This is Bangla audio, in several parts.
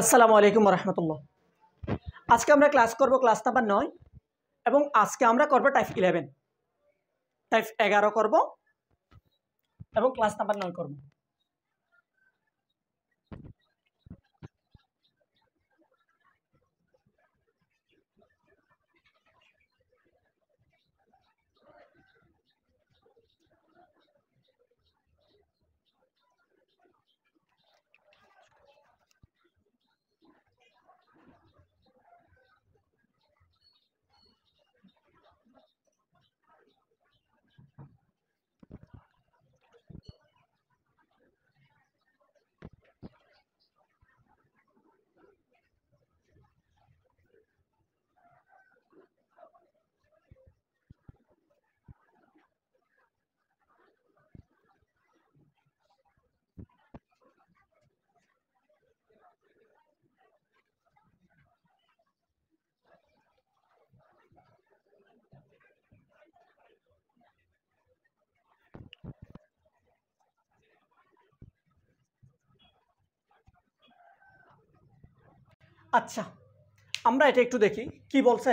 আসসালামু আলাইকুম রহমতুল্লাহ। আজকে আমরা ক্লাস করব ক্লাস নাম্বার 9 এবং আজকে আমরা করব টাইপ 11, টাইপ 11 করব এবং ক্লাস নাম্বার 9 করব। আচ্ছা, আমরা এটা একটু দেখি কি বলছে।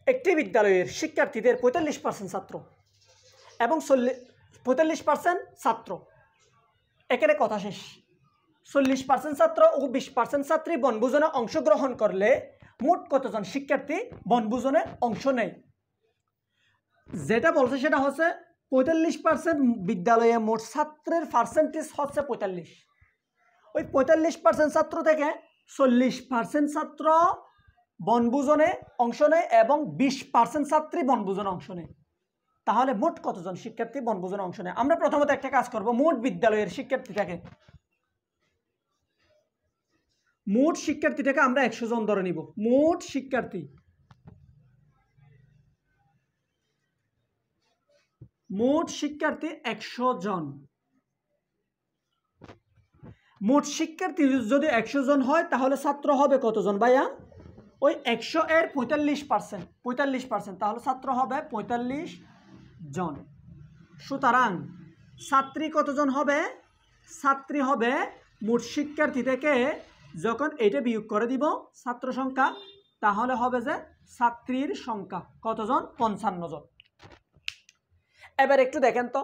একটি বিদ্যালয়ের শিক্ষার্থীদের 45% ছাত্র এবং 45% ছাত্র, এখানে কথা শেষ। 40% ছাত্র ও 20% ছাত্রী বনভোজনে অংশগ্রহণ করলে মোট কতজন শিক্ষার্থী বনভোজনে অংশ নেয়? যেটা বলছে সেটা হচ্ছে 45% বিদ্যালয়ে মোট ছাত্রের পার্সেন্টেজ হচ্ছে 45। ওই 45% ছাত্র থেকে 40% ছাত্র বনভোজনে অংশ নেয় এবং 20% ছাত্রী বনভোজনে অংশ নেয়। তাহলে মোট কতজন শিক্ষার্থী বনভোজনে অংশ নেয়? আমরা প্রথমত একটা কাজ করব, মোট বিদ্যালয়ের শিক্ষার্থীটাকে, মোট শিক্ষার্থীটাকে আমরা 100 জন ধরে নিব। মোট শিক্ষার্থী, মোট শিক্ষার্থী 100 জন। মোট শিক্ষার্থী যদি 100 জন হয় তাহলে ছাত্র হবে কতজন ভাইয়া? ওই 100 এর 45%, তাহলে ছাত্র হবে 45 জন। সুতরাং ছাত্রী কতজন হবে? ছাত্রী হবে মোট শিক্ষার্থী থেকে যখন এটা বিয়োগ করে দিব ছাত্র সংখ্যা, তাহলে হবে যে ছাত্রীর সংখ্যা কতজন? 55 জন। এবার একটু দেখেন তো,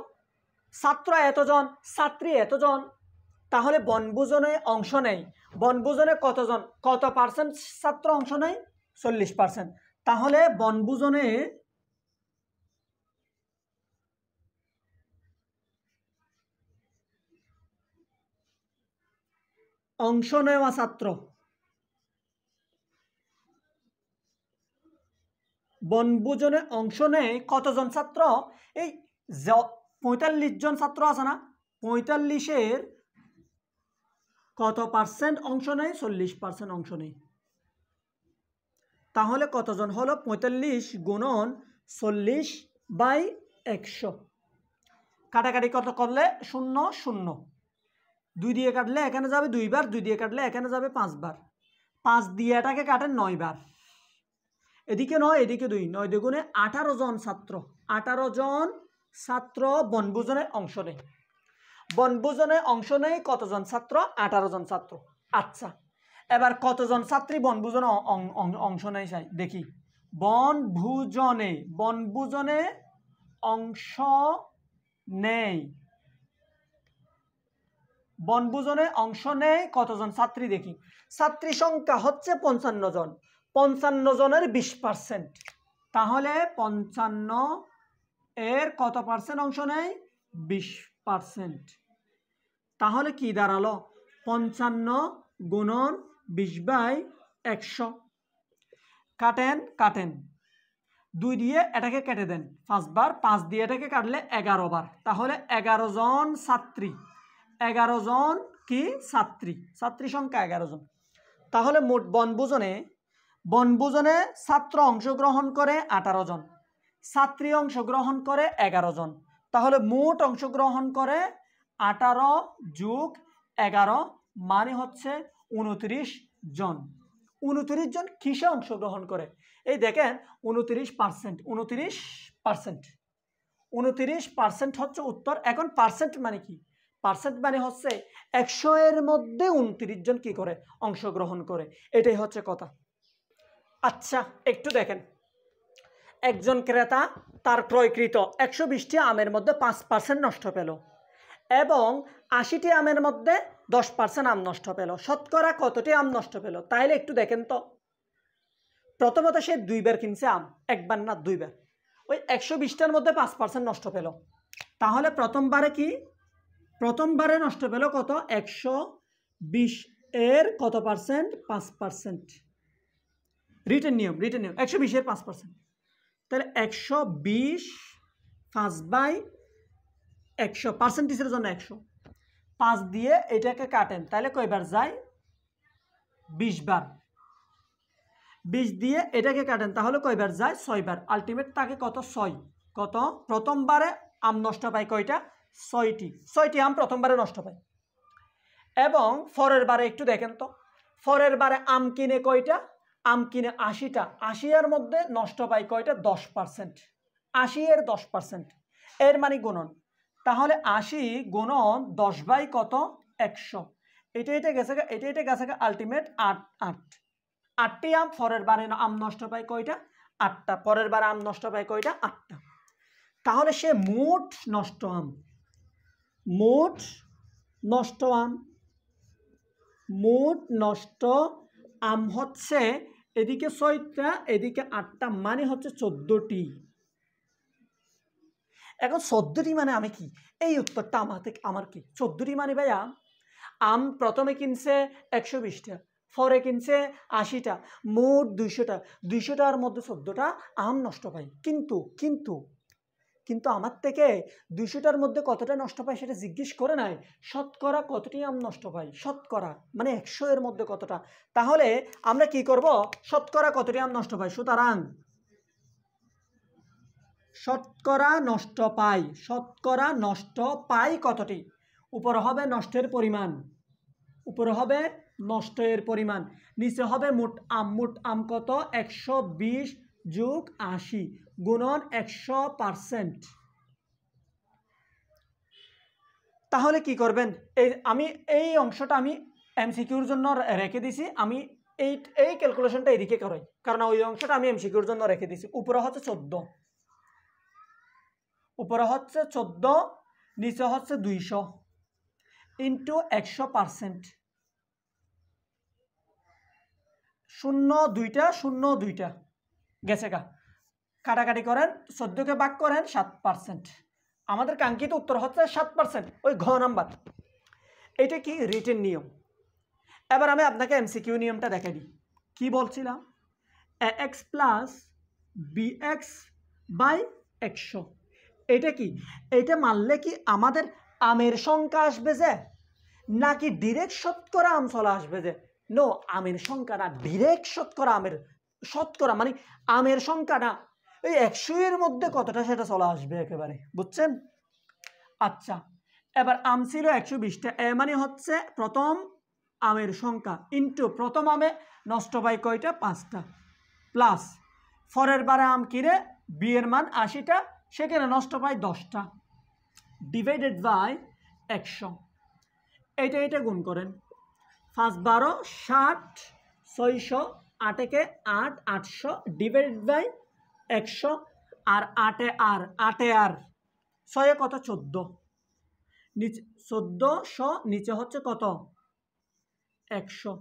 ছাত্র এতজন, ছাত্রী এতজন, তাহলে বনভোজনে অংশ নেয়। বনভোজনে কতজন, কত পার্সেন্ট ছাত্র অংশ নেয়? 40%। তাহলে বনভোজনে অংশ নেওয়া ছাত্র, বনভোজনে অংশ নেয় কতজন ছাত্র? এই 45 জন ছাত্র আছে না, 45-এর কত পার্সেন্ট অংশ নেয়? 40% অংশ নেয়। তাহলে কতজন হলো? 45 গুণন 40/100। কাটাকাটি কত করলে? 0 0, 2 দিয়ে কাটলে এখানে যাবে 2 বার, 2 দিয়ে কাটলে এখানে যাবে 5 বার, 5 দিয়ে এটাকে কাটেন 9 বার, এদিকে 9 এদিকে 2, 9 দুগুণে 18 জন ছাত্র। 18 জন ছাত্র বনভোজনে অংশ নেয়। বনভোজনে অংশ নেয় কতজন ছাত্র? 18 জন ছাত্র। আচ্ছা, এবার কতজন ছাত্রী বনভোজনে অংশ নেয় চাই দেখি। বনভোজনে অংশ নেয়, বনভোজনে অংশ নেয় কতজন ছাত্রী দেখি। ছাত্রী সংখ্যা হচ্ছে 55 জন। 55 জনের 20%, তাহলে 55 এর কত পার্সেন্ট অংশ নেয়? 20%। তাহলে কি দাঁড়ালো? 55 গুণন 20/100। কাটেন কাটেন, 2 দিয়ে এটাকে কেটে দেন 5 বার, 5 দিয়ে এটাকে কাটলে 11 বার, তাহলে 11 জন ছাত্রী। 11 জন কি? ছাত্রী। ছাত্রী সংখ্যা 11 জন। তাহলে মোট বনভোজনে ছাত্র অংশগ্রহণ করে 18 জন, ছাত্রী অংশগ্রহণ করে 11 জন। তাহলে মোট অংশগ্রহণ করে 18 যোগ 11 মানে হচ্ছে 29 জন। 29 জন কিসে অংশগ্রহণ করে? এই দেখেন 29%, 29% হচ্ছে উত্তর। এখন পার্সেন্ট মানে কি? পার্সেন্ট মানে হচ্ছে 100 এর মধ্যে 29 জন কি করে অংশগ্রহণ করে, এটাই হচ্ছে কথা। আচ্ছা একটু দেখেন, একজন ক্রেতা তার ক্রয়কৃত 120টি আমের মধ্যে 5% নষ্ট পেল এবং 80টি আমের মধ্যে 10% আম নষ্ট পেল, শতকরা কতটি আম নষ্ট পেল? তাইলে একটু দেখেন তো, প্রথমত সে 2বার কিনছে আম, একবার না 2বার, ওই 120টার মধ্যে 5% নষ্ট পেল, তাহলে প্রথমবারে নষ্ট পেল কত? 120 এর কত পার্সেন্ট? 5%। রিটেন নিয়ম 120 এর 5%, তাহলে 120 5/100, পার্সেন্টেজের জন্য 100, 5 দিয়ে এটাকে কাটেন, তাহলে কয়বার যায়? 20 বার। 20 দিয়ে এটাকে কাটেন, তাহলে কয়বার যায়? 6 বার। আলটিমেট তাকে কত? 6। কত? প্রথমবারে আম নষ্ট পায় কয়টা? 6টি আম প্রথমবারে নষ্ট পায়। এবং পরের বারে একটু দেখেন তো, পরের বারে আম কিনে কয়টা? আম কিনে 80টা, 80 এর মধ্যে নষ্ট পায় কয়টা? 10%। 80 এর 10%, এর মানে গুণন, তাহলে 80 গুণন 10 বাই কত? 100। এটা গেছে আলটিমেট 8টি আম পরের বারে আম নষ্ট পায় কয়টা? 8টা। পরের বারে আম নষ্ট পায় কয়টা? 8টা। তাহলে সে মোট নষ্ট আম হচ্ছে এদিকে 6টা, এদিকে 8টা, মানে হচ্ছে 14টি। এখন 14টি মানে আমি কি? এই উত্তরটা আমার কি? 14টি মানে ভাইয়া, আম প্রথমে কিনছে 120টা, পরে কিনছে 80টা, মোট 200টা, 200টার মধ্যে 14টা আম নষ্ট পাই। কিন্তু আমার থেকে 200টার মধ্যে কতটা নষ্ট পাই সেটা জিজ্ঞেস করে নাই, শতকরা কতটি আম নষ্ট পাই, শতকরা মানে 100 এর মধ্যে কতটা। তাহলে আমরা কি করব? শতকরা কতটি আম নষ্ট পাই, সুতরাং শতকরা নষ্ট পাই কতটি? উপরে হবে নষ্টের পরিমাণ, নিচে হবে মোট আম কত? 120 যোগ 80 গুণন 100%। তাহলে কি করবেন? এই অংশটা আমি এমসিকিউর জন্য রেখে দিছি, আমি এই ক্যালকুলেশনটা এদিকে করাই, কারণ ওই অংশটা আমি এমসিকিউর জন্য রেখে দিছি। উপরে হচ্ছে 14, নিচে হচ্ছে 200 ইন্টু 100%। 0 2টা গেছে গা, কাটাকাটি করেন, 14কে ভাগ করেন 7%। আমাদের কাঙ্ক্ষিত উত্তর হচ্ছে 7%, ওই ঘ নাম্বার। এটা কি? রিটেন নিয়ম। এবার আমি আপনাকে এমসিকিউ নিয়মটা দেখাই দিই। কি বলছিলাম? ax প্লাস bx বাই 100, এটা কি? এটা মানলে কি আমাদের আমের সংখ্যা আসবে যে, নাকি ডিরেক্ট শতকরা আম চলে আসবে যে? নো, আমের সংখ্যা না, ডিরেক্ট শতকরা মানে আমের সংখ্যা না, এই 100 এর মধ্যে কতটা সেটা চলে আসবে একেবারে, বুঝছেন? আচ্ছা, এবার আম ছিল 120টা, মানে হচ্ছে প্রথম আমের সংখ্যা ইন্টু প্রথম আমে নষ্ট পাই কয়টা? 5টা, প্লাস পরের বারে আম কিনে বি এর মান 80টা, সেখানে নষ্ট পাই 10টা, ডিভাইডেড বাই 100। এটা গুণ করেন, 5 12 60, 600, 8 একে 8, 800 ডিভাইডেড বাই 100, আর 8 6 কত? 14, নিচে 1400, নিচে হচ্ছে কত? 100।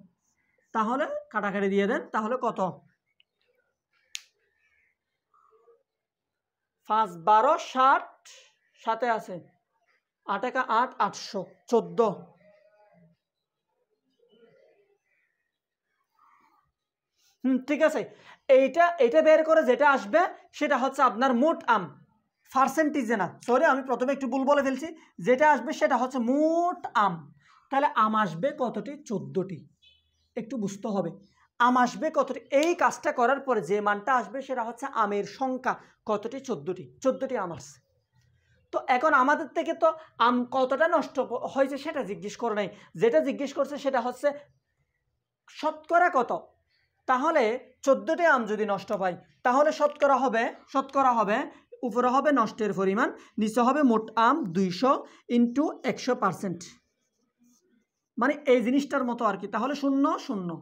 তাহলে কাটাকাটি দিয়ে দেন, তাহলে কত? 5 12 60, সাথে আছে 8 একা 8, 800, 14। ঠিক আছে, এইটা বের করে যেটা আসবে সেটা হচ্ছে আপনার মোট আম, পার্সেন্টেজে না, সরি আমি প্রথমে একটু ভুল বলে ফেলছি, যেটা আসবে সেটা হচ্ছে মোট আম। তাহলে আম আসবে কতটি? 14টি। একটু বুঝতে হবে আম আসবে কতটি। এই কাজটা করার পরে যে মানটা আসবে সেটা হচ্ছে আমের সংখ্যা কতটি? 14টি আম আসছে। তো এখন আমাদের থেকে তো আম কতটা নষ্ট হয়েছে সেটা জিজ্ঞেস করে নাই, যেটা জিজ্ঞেস করছে সেটা হচ্ছে শতকরা কত। তাহলে 14টি আম যদি নষ্ট পাই তাহলে শতকরা হবে উপরে হবে নষ্টের পরিমাণ, নিচে হবে মোট আম 200 ইন্টু 100%, মানে এই জিনিসটার মতো আর কি। তাহলে 0 0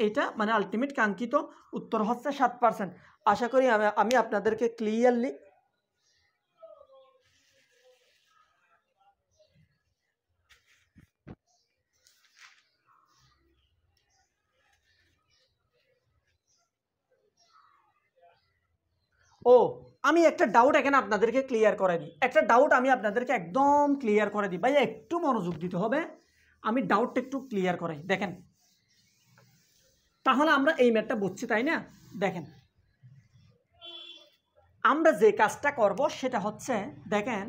এটা মানে আলটিমেট কাঙ্ক্ষিত উত্তর হচ্ছে 7%। আশা করি আমি আপনাদেরকে ক্লিয়ারলি আমি একটা ডাউট এখানে আপনাদেরকে ক্লিয়ার করে দিই, একটা ডাউট আমি আপনাদেরকে একদম ক্লিয়ার করে দিই, ভাই একটু মনোযোগ দিতে হবে, আমি ডাউটটা একটু ক্লিয়ার করাই। দেখেন, তাহলে আমরা এই ম্যাথটা বুঝছি তাই না? দেখেন, আমরা যে কাজটা করব সেটা হচ্ছে, দেখেন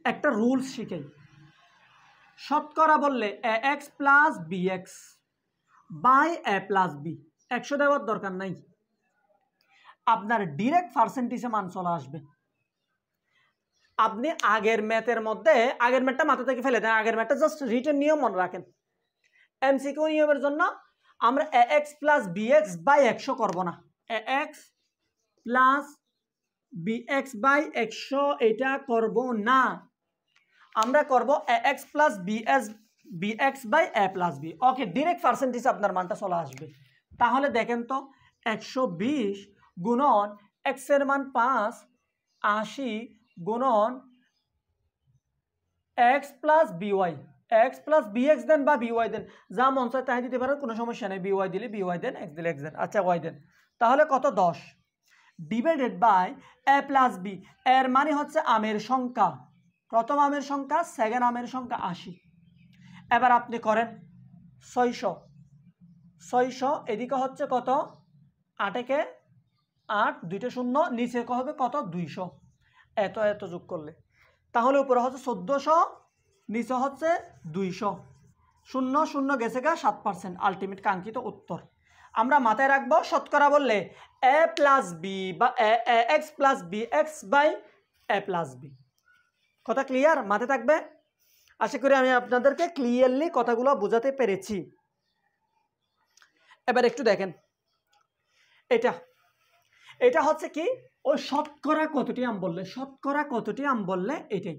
একটা রুলস শিখাই। শতকরা বললে ax plus bx by a plus b, 100 দেওয়ার দরকার নাই, আপনার ডিরেক্ট পার্সেন্টেজে মান চলে আসবে। আপনি আগের ম্যাথের মধ্যে, আগের ম্যাথটা মাথা থেকে ফেলে দেন, আগের ম্যাথটা জাস্ট রিটেন নিয়ম মনে রাখেন। এমসিকিউ নিয়মের জন্য আমরা ax প্লাস bx বাই 100 করব না, ax প্লাস bx বাই 100 এটা করব না, আমরা করব ax plus bx by a plus b। Okay, direct percentage আপনার মানটা চলে আসবে। তাহলে দেখেন তো, 120 গুণন x এর মান 5, 80 গুণন x plus by, x plus bx দেন বা by দেন, যা মন চায় তাই দিতে পারেন, কোনো সমস্যা নেই। by দিলে by দেন, x দিলে x দেন, আচ্ছা y দেন। তাহলে কত? 10 divided by a plus b, এর মানে হচ্ছে আমের সংখ্যা, প্রথম আমের সংখ্যা, সেকেন্ড আমের সংখ্যা 80। এবার আপনি করেন 600 এদিকে হচ্ছে কত? 8 8, 2 শূন্য, নিচে হবে কত? 200। এত যোগ করলে তাহলে উপরে হচ্ছে 1400, নিচে হচ্ছে 200, 0 0 গেছে গা 7%, আলটিমেট কাঙ্ক্ষিত উত্তর। আমরা মাথায় রাখবো, শতকরা বললে a প্লাস বি বা x plus B X by a plus B. কথা ক্লিয়ার? মাথায় থাকবে। আশা করি আমি আপনাদেরকে ক্লিয়ারলি কথাগুলো বোঝাতে পেরেছি। এবার একটু দেখেন, এটা হচ্ছে কি, ওই শতকরা কতটি আম বললে, শতকরা কতটি আম বললে এটাই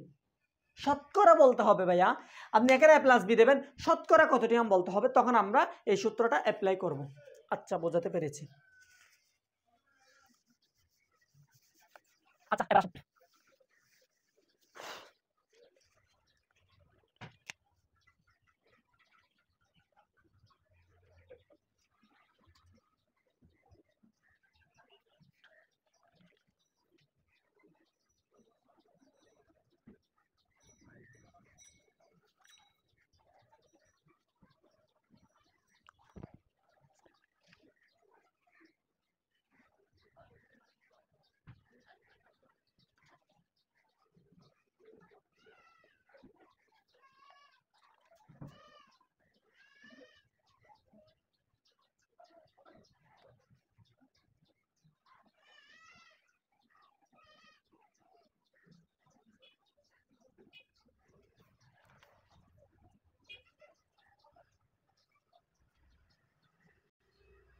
শতকরা বলতে হবে। ভাইয়া আপনি এখানে a প্লাস বি দেবেন, শতকরা কতটি আম বলতে হবে, তখন আমরা এই সূত্রটা অ্যাপ্লাই করব। আচ্ছা, বোঝাতে পেরেছি। আচ্ছা, এবার আসুন।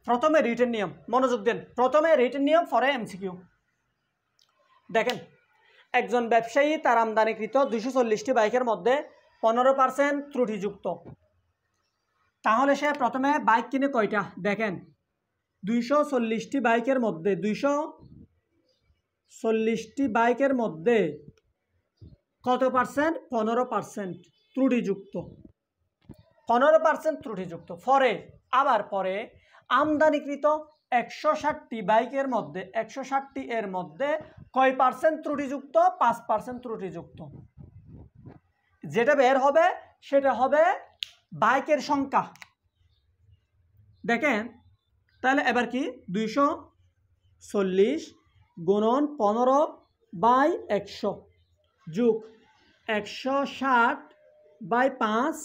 প্রথমে রিটেন নিয়ম, মনোযোগ দেন, প্রথমে রিটেন নিয়ম, পরে এমসিকিউ। দেখেন, একজন ব্যবসায়ী তার আমদানিকৃত 240টি বাইকের মধ্যে 15% ত্রুটিযুক্ত। তাহলে সে প্রথমে বাইক কিনে কয়টা? দেখেন, 240টি বাইকের মধ্যে 240টি বাইকের মধ্যে কত পার্সেন্ট? 15% ত্রুটিযুক্ত, 15% ত্রুটিযুক্ত। পরে আমদানিকৃত 160টি বাইকের মধ্যে 160টি এর মধ্যে কয় পার্সেন্ট ত্রুটিযুক্ত? 5% ত্রুটিযুক্ত। যেটা বের হবে সেটা হবে বাইকের সংখ্যা। দেখেন, তাহলে এবার কি, 240 গুণন 15 বাই 100 যোগ 160 বাই 5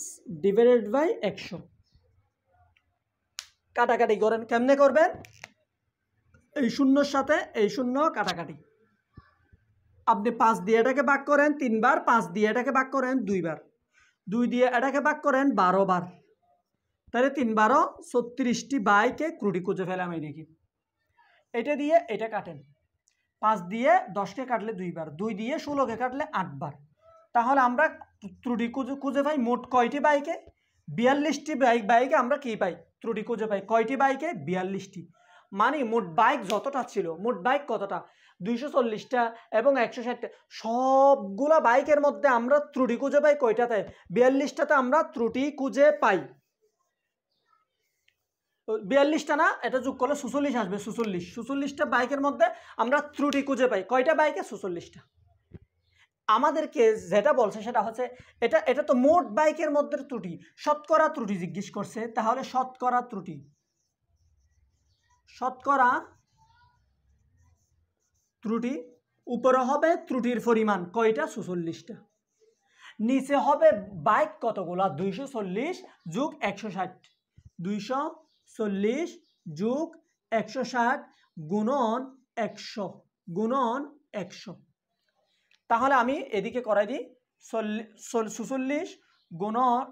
ডিভাইডেড বাই 100। কাটাকাটি করেন, কেমনে করবেন? এই শূন্যর সাথে এই শূন্য কাটাকাটি, আপনি 5 দিয়ে এটাকে ভাগ করেন 3 বার, 5 দিয়ে এটাকে ভাগ করেন 2 বার, 2 দিয়ে এটাকে ভাগ করেন 12 বার, তাহলে 3 12 36টি বাইকে ত্রুটি খুঁজে ফেলে। আমি দেখি এটা দিয়ে এটা কাটেন, 5 দিয়ে 10কে কাটলে 2 বার, 2 দিয়ে 16কে কাটলে 8 বার। তাহলে আমরা ত্রুটি খুঁজে পাই মোট কয়টি বাইকে? 42টি বাইকে আমরা কি পাই? ত্রুটি খুঁজে পাই। কয়টি বাইকে? 42টি। মানে মোট বাইক যতটা ছিল, মোট বাইক কতটা? 240টা এবং 160টা। সবগুলা বাইকের মধ্যে আমরা ত্রুটি খুঁজে পাই কয়টাতে? 42টাতে আমরা ত্রুটি খুঁজে পাই। 42টা না, এটা যোগ করলে 46 আসবে। 46টা বাইকের মধ্যে আমরা ত্রুটি খুঁজে পাই। কয়টা বাইকে? 46টা। আমাদেরকে যেটা বলছে সেটা হচ্ছে এটা তো মোট বাইকের মধ্যে ত্রুটি, শতকরা ত্রুটি জিজ্ঞেস করছে। তাহলে শতকরা ত্রুটি উপরে হবে ত্রুটির পরিমাণ কয়টা? 46টা। নিচে হবে বাইক কতগুলা? 240 যোগ 160, 240 যোগ 160 গুণন 100 তাহলে আমি এদিকে করাই দিই। 46 গুণন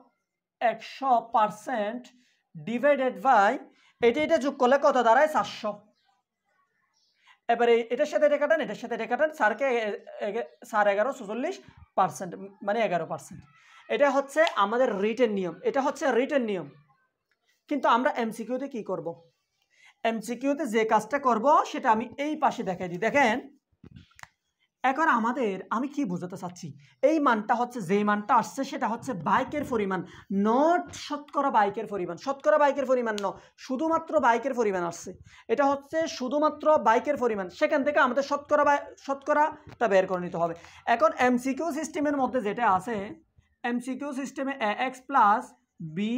100% ডিভাইডেড বাই এটা যোগ করলে কত দাঁড়ায়? 400। এবারে এটার সাথে এটা কাটান, এটার সাথে এটা কাটান, স্যারকে স্যার 46% মানে 11%। এটা হচ্ছে আমাদের রিটেন নিয়ম, এটা হচ্ছে রিটেন নিয়ম। কিন্তু আমরা এমসিকিউতে কি করব? এমসিকিউতে যে কাজটা করব সেটা আমি এই পাশে দেখাই দিই। দেখেন এখন আমি কি বোঝাতে চাচ্ছি, এই মানটা হচ্ছে, যে মানটা আসছে সেটা হচ্ছে বাইকের পরিমাণ, নট শতকরা বাইকের পরিমাণ। শতকরা বাইকের পরিমাণ ন, শুধুমাত্র বাইকের পরিমাণ আসছে। এটা হচ্ছে শুধুমাত্র বাইকের পরিমাণ, সেখান থেকে আমাদের শতকরাটা বের করে নিতে হবে। এখন এমসিকিউ সিস্টেমের মধ্যে যেটা আছে, এমসিকিউ সিস্টেমে ax plus B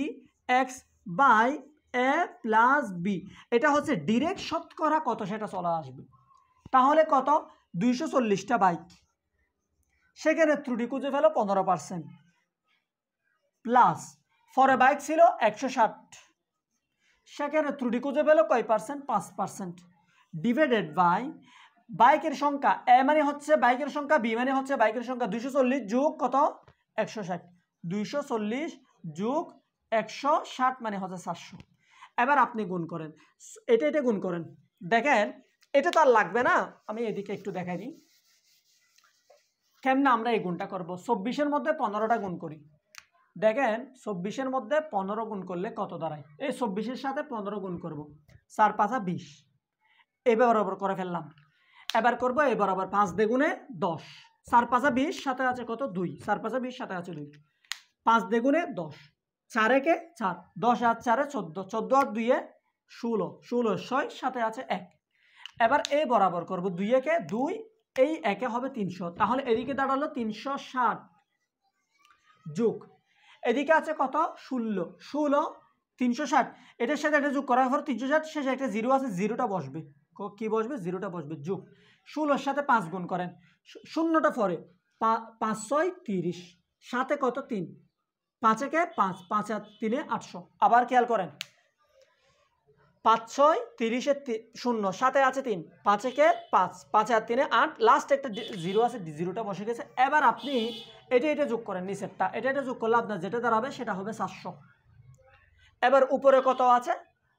X by A plus B, এটা হচ্ছে ডিরেক্ট শতকরা কত সেটা চলে আসবে। তাহলে কত? 240টা বাইক, সেখানে ত্রুটি খুঁজে ফেলো 15%, প্লাস ফরে বাইক ছিল 160, সেখানে ত্রুটি খুঁজে পেলো কয় পার্সেন্ট? 5%, ডিভাইডেড বাই বাইকের সংখ্যা, এ মানে হচ্ছে বাইকের সংখ্যা, বি মানে হচ্ছে বাইকের সংখ্যা। 240 যোগ কত? 160, 240 যোগ 160 মানে হচ্ছে 400। এবার আপনি গুণ করেন, এটা গুণ করেন। দেখেন এটা তো আর লাগবে না, আমি এদিকে একটু দেখাই দিই কেমনে আমরা এই গুণটা করব। 24-এর মধ্যে 15টা গুণ করি। দেখেন 24-এর মধ্যে 15 গুণ করলে কত দাঁড়ায়? এই 24-এর সাথে 15 গুণ করব, 4 5 20, এই বরাবর করে ফেললাম। এবার করব এই বরাবর 5 দ্বিগুণে 10, 4 5 20, সাথে আছে কত? 2, 4 5 20, সাথে আছে 2, 5 দ্বিগুণে 10, 4 একে 4, 10 আর 4 14, 14 আর 2 16, 16 6, সাথে আছে 1। এবার এই বরাবর করব 2 একে 2, এই একে হবে 300। তাহলে এদিকে দাঁড়ালো 360 যোগ এদিকে আছে কত? 16, 16 360, এটার সাথে এটা যোগ করার পর 360, শেষে একটা 0 আছে, 0টা বসবে। কি বসবে? 0টা বসবে। যোগ 16-এর সাথে 5 গুণ করেন, শূন্যটা পরে 5 6 30, সাথে কত? 3, 5 একে 5, 5 আর 3 800। আবার খেয়াল করেন, 5 6 30-এর 0, সাথে আছে 3, 5 একে 5, 5 আর 3 8, লাস্ট একটা 0 আছে, 0টা বসে গেছে। এবার আপনি এটা যোগ করেন, নিচেরটা এটা যোগ করলে আপনার যেটা দাঁড়াবে সেটা হবে 400। এবার উপরে কত আছে?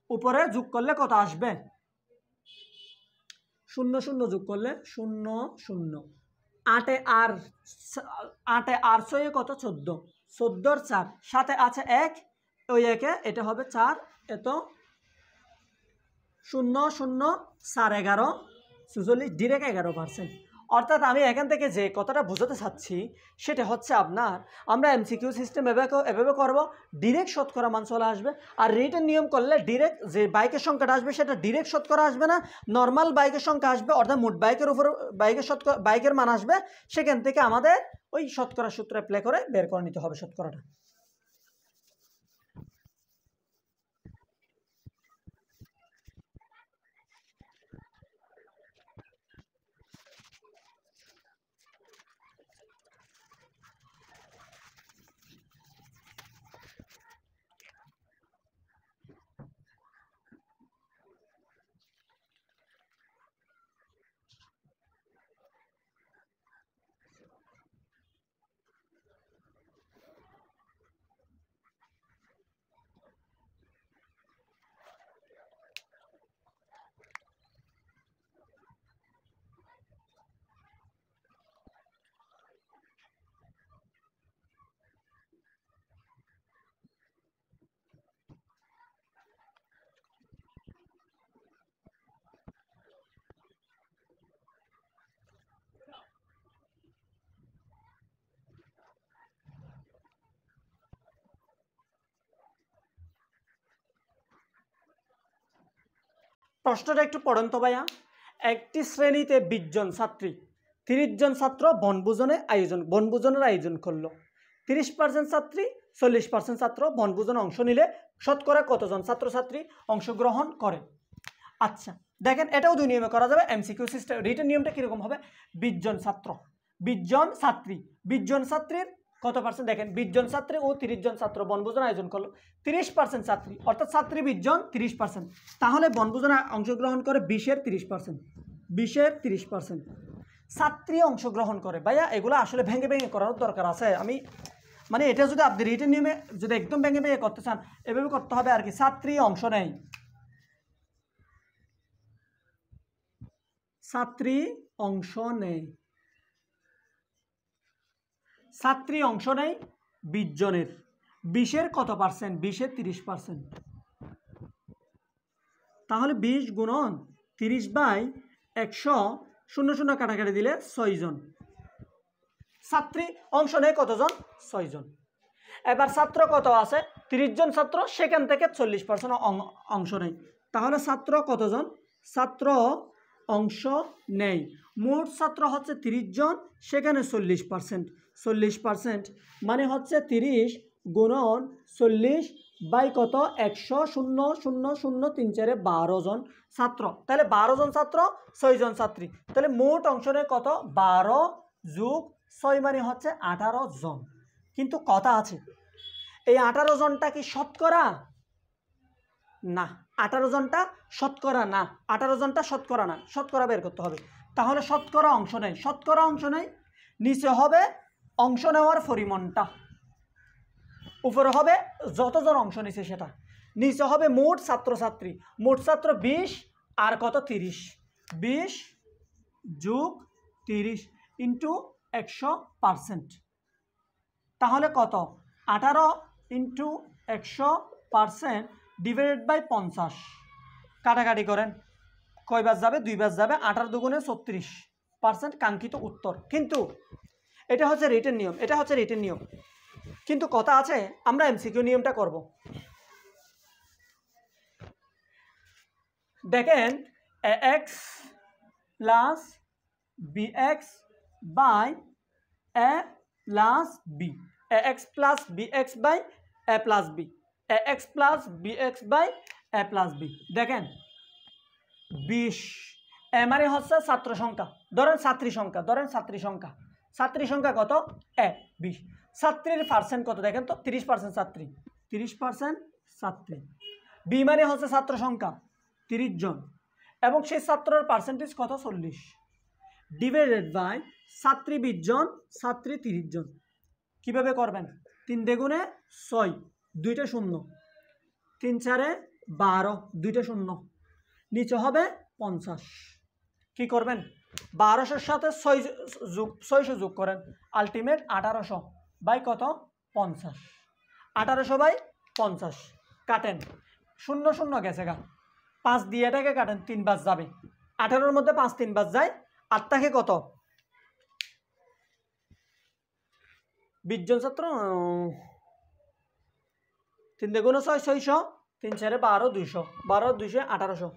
উপরে যোগ করলে কত আসবে? 0 0 যোগ করলে 0 0, 8 আর 6 কত? 14, 14 4, সাথে আছে 1, ওই একে এটা হবে 4, এত 0 0 4 11 46, ডিরেক্ট 11%। অর্থাৎ আমি এখান থেকে যে কথাটা বোঝাতে চাচ্ছি সেটা হচ্ছে আমরা এমসিকিউ সিস্টেম এভাবে করব, ডিরেক্ট শতকরা মান চলে আসবে। আর রিটেন নিয়ম করলে ডিরেক্ট যে বাইকের সংখ্যাটা আসবে সেটা ডিরেক্ট শতকরা আসবে না, নর্মাল বাইকের সংখ্যা আসবে, অর্থাৎ মোট বাইকের উপর বাইকের মান আসবে। সেখান থেকে আমাদের ওই শতকরা সূত্র অ্যাপ্লাই করে বের করে নিতে হবে শতকরাটা। প্রশ্নটা একটু পড়েন তো ভাইয়া। একটি শ্রেণীতে 20 জন ছাত্রী, 30 জন ছাত্র বনভোজনের আয়োজন করলো। 30% ছাত্রী, 40% ছাত্র বনভোজনে অংশ নিলে শতকরা কতজন ছাত্রছাত্রী অংশগ্রহণ করে? আচ্ছা দেখেন, এটাও 2 নিয়মে করা যাবে। এমসিকিউ সিস্টেম রিটেন নিয়মটা কীরকম হবে? 20 জন ছাত্র, 20 জন ছাত্রী, 20 জন ছাত্রীর কত পার্সেন্ট? দেখেন 20 জন ছাত্রী ও 30 জন ছাত্র বনভোজন আয়োজন করলো। 30% ছাত্রী, অর্থাৎ ছাত্রী 20 জন, 30%। তাহলে বনভোজনে অংশগ্রহণ করে 20-এর 30%, 20-এর 30% ছাত্রী অংশগ্রহণ করে। ভাইয়া এগুলো আসলে ভেঙে ভেঙে করার দরকার আছে। আমি মানে এটা যদি আপনি রিটেন নিয়মে যদি একদম ভেঙে ভেঙে করতে চান, এভাবে করতে হবে আর কি। ছাত্রী অংশ নেয়, ছাত্রী অংশ নেয়, ছাত্রী অংশ নেয় 20 জনের, 20-এর কত পার্সেন্ট? 20-এর 30%। তাহলে 20 গুণন 30/100, 0 কাটাকাটি দিলে 6 জন। ছাত্রী অংশ নেয় কতজন? 6 জন। এবার ছাত্র কত আছে? 30 জন ছাত্র, সেখান থেকে 40% অংশ নেয়। তাহলে ছাত্র কতজন? ছাত্র অংশ নেয়, মোট ছাত্র হচ্ছে 30 জন, সেখানে 40%, 40% মানে হচ্ছে 30 গুণন 40 বাই কত? 100, 0 0 0 3 4 12 জন ছাত্র। তাহলে 12 জন ছাত্র, 6 জন ছাত্রী, তাহলে মোট অংশ নেয় কত? 12 যোগ 6 মানে হচ্ছে 18 জন। কিন্তু কথা আছে, এই 18 জনটা কি শতকরা? না, 18 জনটা শতকরা না, 18 জনটা শতকরা না, শতকরা বের করতে হবে। তাহলে শতকরা অংশ নেয়, শতকরা অংশ নেয়, নিচে হবে অংশ নেওয়ার পরিমাণটা, উপরে হবে যতজন অংশ নিছে সেটা, নিচে হবে মোট ছাত্রছাত্রী। মোট ছাত্র 20 আর কত? 30, 20 যোগ 30 ইন্টু 100%। তাহলে কত? 18 ইন্টু 100% ডিভাইডেড বাই 50। কাটাকাটি করেন, কয়বার যাবে? 2 বার যাবে। 18 দুগুণে 36% কাঙ্ক্ষিত উত্তর। কিন্তু এটা হচ্ছে রিটেন নিয়ম, এটা হচ্ছে রিটেন নিয়ম। কিন্তু কথা আছে, আমরা এমসিকিউ নিয়মটা করব। দেখেন ax plus bx by a plus b, ax plus bx by a plus b, ax plus bx by a plus b। দেখেন 20, এ মানে হচ্ছে ছাত্র সংখ্যা, ধরেন ছাত্রী সংখ্যা, ধরেন ছাত্রী সংখ্যা, ছাত্রী সংখ্যা কত? 20। ছাত্রীর পার্সেন্ট কত? দেখেন তো 30% ছাত্রী, 30% ছাত্রী। বি মানে হচ্ছে ছাত্র সংখ্যা 30 জন, এবং সেই ছাত্রের পার্সেন্টেজ কত? 40, ডিভাইডেড বাই ছাত্রী 20 জন, ছাত্রী 30 জন। কিভাবে করবেন? 3 দুগুণে 6, 2টা 0, 3 4 12, 2টা 0, নিচে হবে 50। কি করবেন? 1200-এর সাথে 600 যোগ করেন, আলটিমেট 1800 বাই কত? 50। 1800 বাই 50 কাটেন, 0 0 গেছে গা, 5 দিয়ে এটাকে কাটেন, 3 বার যাবে। 18-এর মধ্যে 5 3 বার যায়, 8 থাকে কত? 20 জন ছাত্র, 3 দুগুণে 6, 600, 3 4 12, 200, 12 200 1800।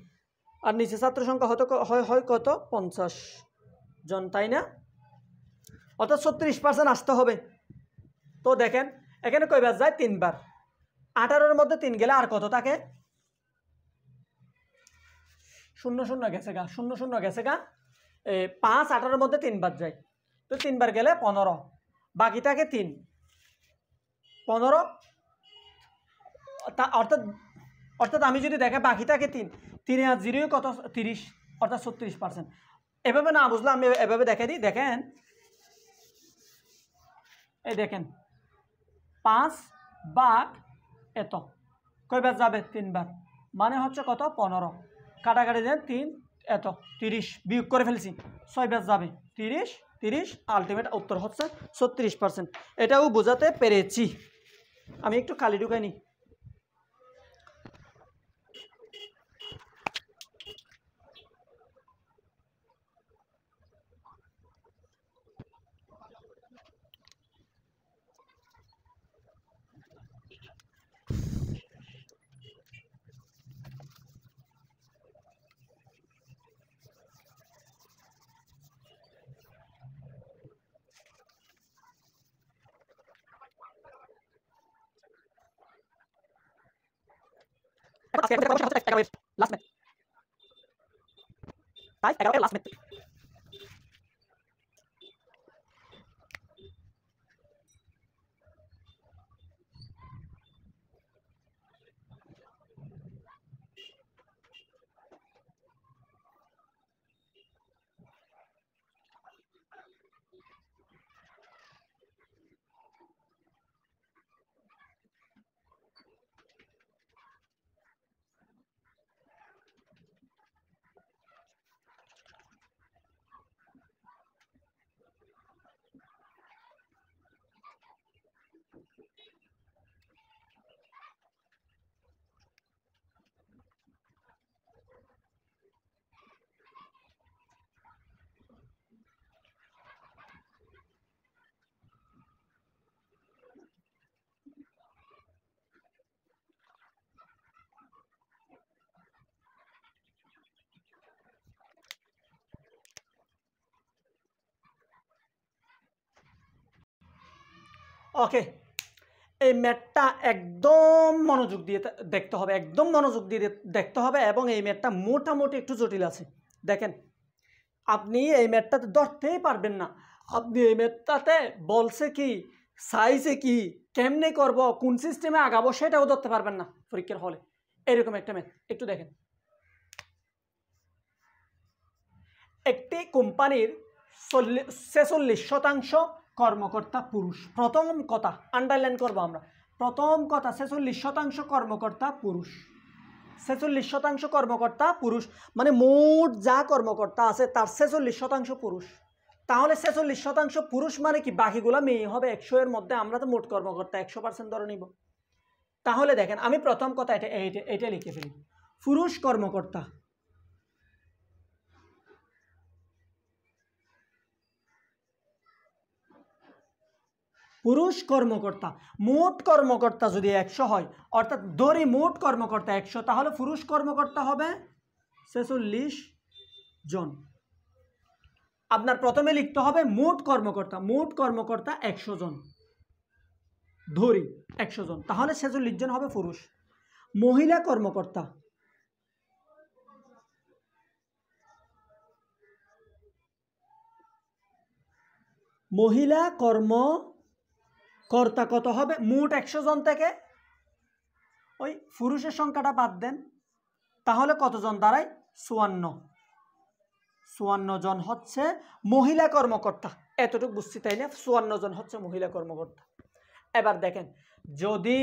আর নিচে ছাত্র সংখ্যা হয়তো হয় কত? 50 জন, তাই না? অর্থাৎ 36% আসতে হবে। তো দেখেন এখানে কয়বার যায়? 3 বার। 18-এর মধ্যে 3 গেলে আর কত থাকে? 0 0 গেছে গা, 0 0 গেছে গা। 5 18-এর মধ্যে 3 বার যায়, তো 3 বার গেলে 15, বাকি থাকে 3, 15। অর্থাৎ আমি যদি দেখে বাকি থাকে 3, 3 আর 0 কত? 30, অর্থাৎ 36%। এভাবে না বুঝলে আমি এভাবে দেখে দিই। দেখেন এই দেখেন 5 ভাগ এত, কয়বার যাবে? 3 বার, মানে হচ্ছে কত? 15। কাটাকাটি দেন 3 এত 30, বিয়োগ করে ফেলছি, 6 বার যাবে 30, 30, আলটিমেট উত্তর হচ্ছে 36%। এটাও বোঝাতে পেরেছি। আমি একটু খালি ঢুকাই নি। ওকে, এই ম্যাথটা একদম মনোযোগ দিয়ে দেখতে হবে, একদম মনোযোগ দিয়ে দেখতে হবে, এবং এই ম্যাথটা মোটামুটি একটু জটিল আছে। দেখেন, আপনি এই ম্যাথটাতে ধরতেই পারবেন না। আপনি এই ম্যাথটাতে বলছে কি, সাইজে কি, কেমনে করব, কোন সিস্টেমে আগাবো সেটাও ধরতে পারবেন না পরীক্ষার হলে। এরকম একটা ম্যাথ একটু দেখেন। একটি কোম্পানির 46% কর্মকর্তা পুরুষ। প্রথম কথা আন্ডারলাইন করবো আমরা, প্রথম কথা 46% কর্মকর্তা পুরুষ। 46% কর্মকর্তা পুরুষ, মানে মোট যা কর্মকর্তা আছে তার 46% পুরুষ। তাহলে 46% পুরুষ মানে কি, বাকিগুলো মেয়ে হবে 100 এর মধ্যে। আমরা তো মোট কর্মকর্তা 100% ধরে নিব। তাহলে দেখেন, আমি প্রথম কথা এটা লিখে ফেলি, পুরুষ কর্মকর্তা। পুরুষ কর্মকর্তা, মোট কর্মকর্তা যদি 100 হয়, অর্থাৎ ধরি মোট কর্মকর্তা 100, তাহলে পুরুষ কর্মকর্তা হবে 46 জন। আপনার প্রথমে লিখতে হবে মোট কর্মকর্তা, মোট কর্মকর্তা 100 জন, ধরি 100 জন, তাহলে 46 জন হবে পুরুষ। মহিলা কর্মকর্তা, মহিলা কর্মকর্তা কত হবে, মোট 100 জন থেকে ওই পুরুষের সংখ্যাটা বাদ দেন, তাহলে কতজন দাঁড়ায়, 54 জন হচ্ছে মহিলা কর্মকর্তা। এতটুকু বুঝছি তাই না, 54 জন হচ্ছে মহিলা কর্মকর্তা। এবার দেখেন, যদি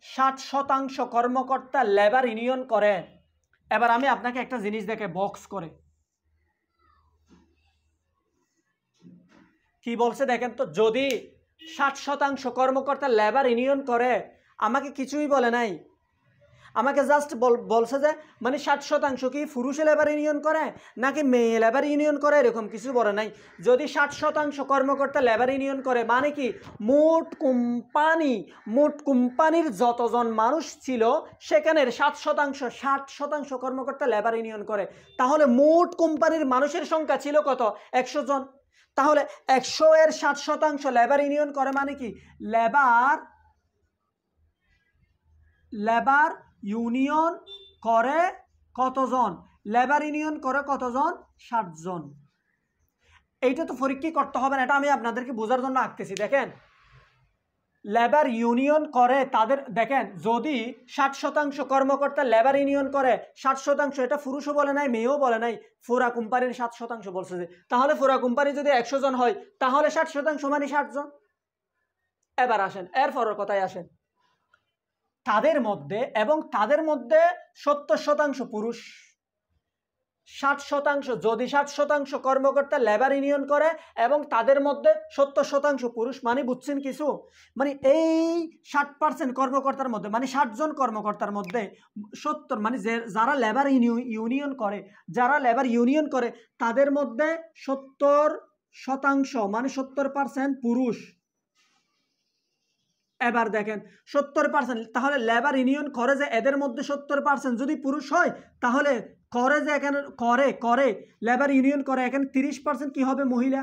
60% কর্মকর্তা লেবার ইউনিয়ন করে, এবার আমি আপনাকে একটা জিনিস দেখে বক্স করে কি বলছে দেখেন তো, যদি 60% কর্মকর্তা লেবার ইউনিয়ন করে, আমাকে কিছুই বলে নাই, আমাকে জাস্ট বলছে যে মানে 60% কি পুরুষে লেবার ইউনিয়ন করে নাকি মেয়ে লেবার ইউনিয়ন করে, এরকম কিছু বলে নাই। যদি 60% কর্মকর্তা লেবার ইউনিয়ন করে, মানে কি মোট কোম্পানির যতজন মানুষ ছিল সেখানের 60% কর্মকর্তা লেবার ইউনিয়ন করে, তাহলে মোট কোম্পানির মানুষের সংখ্যা ছিল কত, 100 জন। তাহলে 100 এর 60% লেবার ইউনিয়ন করে, মানে কি লেবার ইউনিয়ন করে কতজন, লেবার ইউনিয়ন করে কতজন, 60 জন। এইটা তো পরীক্ষা করতে হবে না, এটা আমি আপনাদেরকে বোঝার জন্য আঁকতেছি। দেখেন, লেবার ইউনিয়ন করে তাদের, দেখেন যদি 60% কর্মকর্তা লেবার ইউনিয়ন করে, 60%, এটা পুরুষও বলে নাই মেয়েও বলে নাই, পুরা কোম্পানির 60% বলছে যে, তাহলে পুরা কোম্পানি যদি 100 জন হয়, তাহলে 60% মানে 60 জন। এবার আসেন এরপরের কথায় আসেন, তাদের মধ্যে 70% পুরুষ, 60%, যদি 60% কর্মকর্তা লেবার ইউনিয়ন করে এবং তাদের মধ্যে 70% পুরুষ, মানে বুঝছেন কিছু, মানে এই 60% কর্মকর্তার মধ্যে, মানে 60 জন কর্মকর্তার মধ্যে 70, মানে যারা লেবার ইউনিয়ন করে তাদের মধ্যে 70%, মানে 70% পুরুষ। এবার দেখেন 70%, তাহলে লেবার ইউনিয়ন করে যে এদের মধ্যে 70% যদি পুরুষ হয়, তাহলে করে যে এখানে করে লেবার ইউনিয়ন করে, এখানে 30% কি হবে, মহিলা।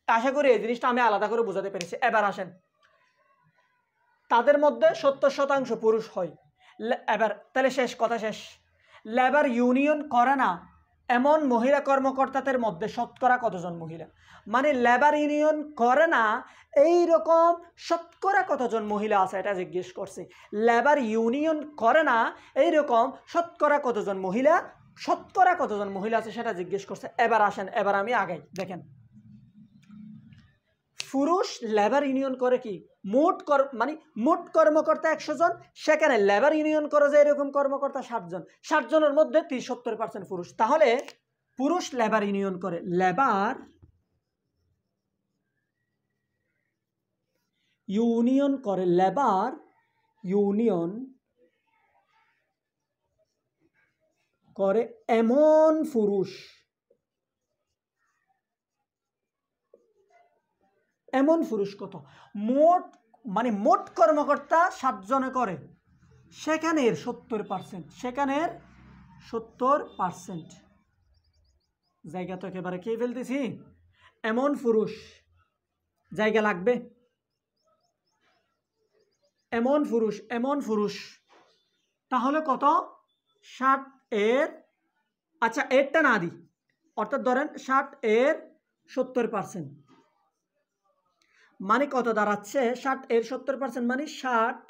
আশা করি এই জিনিসটা আমি আলাদা করে বোঝাতে পেরেছি। এবার আসেন, তাদের মধ্যে 70% পুরুষ হয়। এবার তাহলে শেষ কথা শেষ, লেবার ইউনিয়ন করে না এমন মহিলা কর্মকর্তাদের মধ্যে শতকরা কতজন মহিলা? মানে লেবার ইউনিয়ন করে না এইরকম শতকরা কতজন মহিলা আছে এটা জিজ্ঞেস করছে। লেবার ইউনিয়ন করে না এইরকম শতকরা কতজন মহিলা, শতকরা কতজন মহিলা আছে সেটা জিজ্ঞেস করছে। এবার আসেন, এবার আমি আগাই। দেখেন, পুরুষ লেবার ইউনিয়ন করে কি মানে মোট কর্মকর্তা 100 জন, সেখানে লেবার ইউনিয়ন করে যে এরকম কর্মকর্তা 60 জন, 60 জনের মধ্যে 70% পুরুষ। তাহলে পুরুষ লেবার ইউনিয়ন করে, লেবার ইউনিয়ন করে, লেবার ইউনিয়ন করে এমন পুরুষ, এমন পুরুষ কত? মোট মানে মোট কর্মকর্তা 60 জনে করে, সেখানের 70%, সেখানের 70% জায়গা তো একেবারে খেয়ে ফেলতেছি। এমন পুরুষ জায়গা লাগবে, এমন পুরুষ, এমন পুরুষ। তাহলে কত? 60 এর, আচ্ছা এরটা না দিই, অর্থাৎ ধরেন 60 এর 70%, মানে কত দাঁড়াচ্ছে? 60 এর 70% মানে 60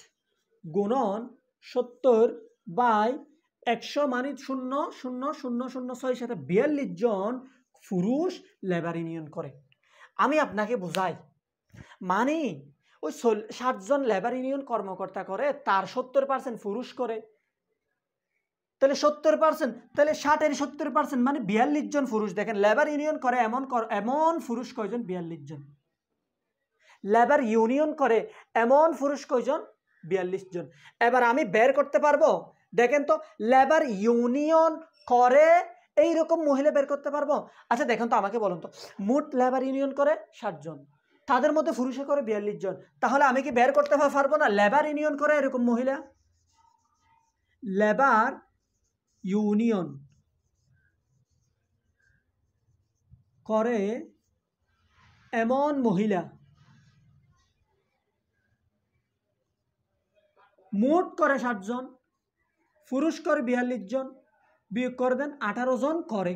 গুণন 70/100 মানে 0.0006 সাথে 42 জন পুরুষ লেবার ইউনিয়ন করে। আমি আপনাকে বুঝাই, মানে ওই 60 জন লেবার ইউনিয়ন কর্মকর্তা করে, তার 70% পুরুষ করে, তাহলে 70%, তাহলে 60 এর 70% মানে 42 জন পুরুষ। দেখেন লেবার ইউনিয়ন করে এমন পুরুষ কয়জন? 42 জন। লেবার ইউনিয়ন করে এমন পুরুষ কয়জন? 42 জন। এবার আমি বের করতে পারবো, দেখেন তো, লেবার ইউনিয়ন করে এইরকম মহিলা বের করতে পারবো? আচ্ছা দেখেন তো, আমাকে বলুন তো, মোট লেবার ইউনিয়ন করে 60 জন, তাদের মধ্যে পুরুষে করে 42 জন, তাহলে আমি কি বের করতে পারবো না লেবার ইউনিয়ন করে এরকম মহিলা? লেবার ইউনিয়ন করে এমন মহিলা, মোট করে 60 জন, পুরুষ করে 42 জন, বিয়োগ করে দেন 18 জন করে,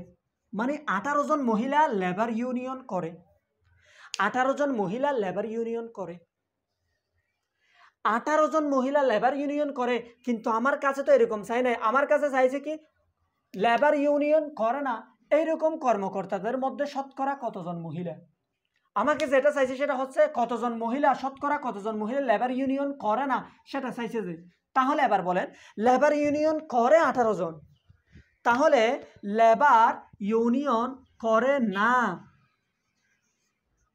মানে 18 জন মহিলা লেবার ইউনিয়ন করে, 18 জন মহিলা লেবার ইউনিয়ন করে, 18 জন মহিলা লেবার ইউনিয়ন করে। কিন্তু আমার কাছে তো এরকম চাই নাই, আমার কাছে চাইছে কি লেবার ইউনিয়ন করে না এইরকম কর্মকর্তাদের মধ্যে শতকরা কতজন মহিলা। আমাকে যেটা চাইছে সেটা হচ্ছে কতজন মহিলা, শতকরা কতজন মহিলা লেবার ইউনিয়ন করে না সেটা চাইছে যে। তাহলে এবার বলেন, লেবার ইউনিয়ন করে 18 জন, তাহলে লেবার ইউনিয়ন করে না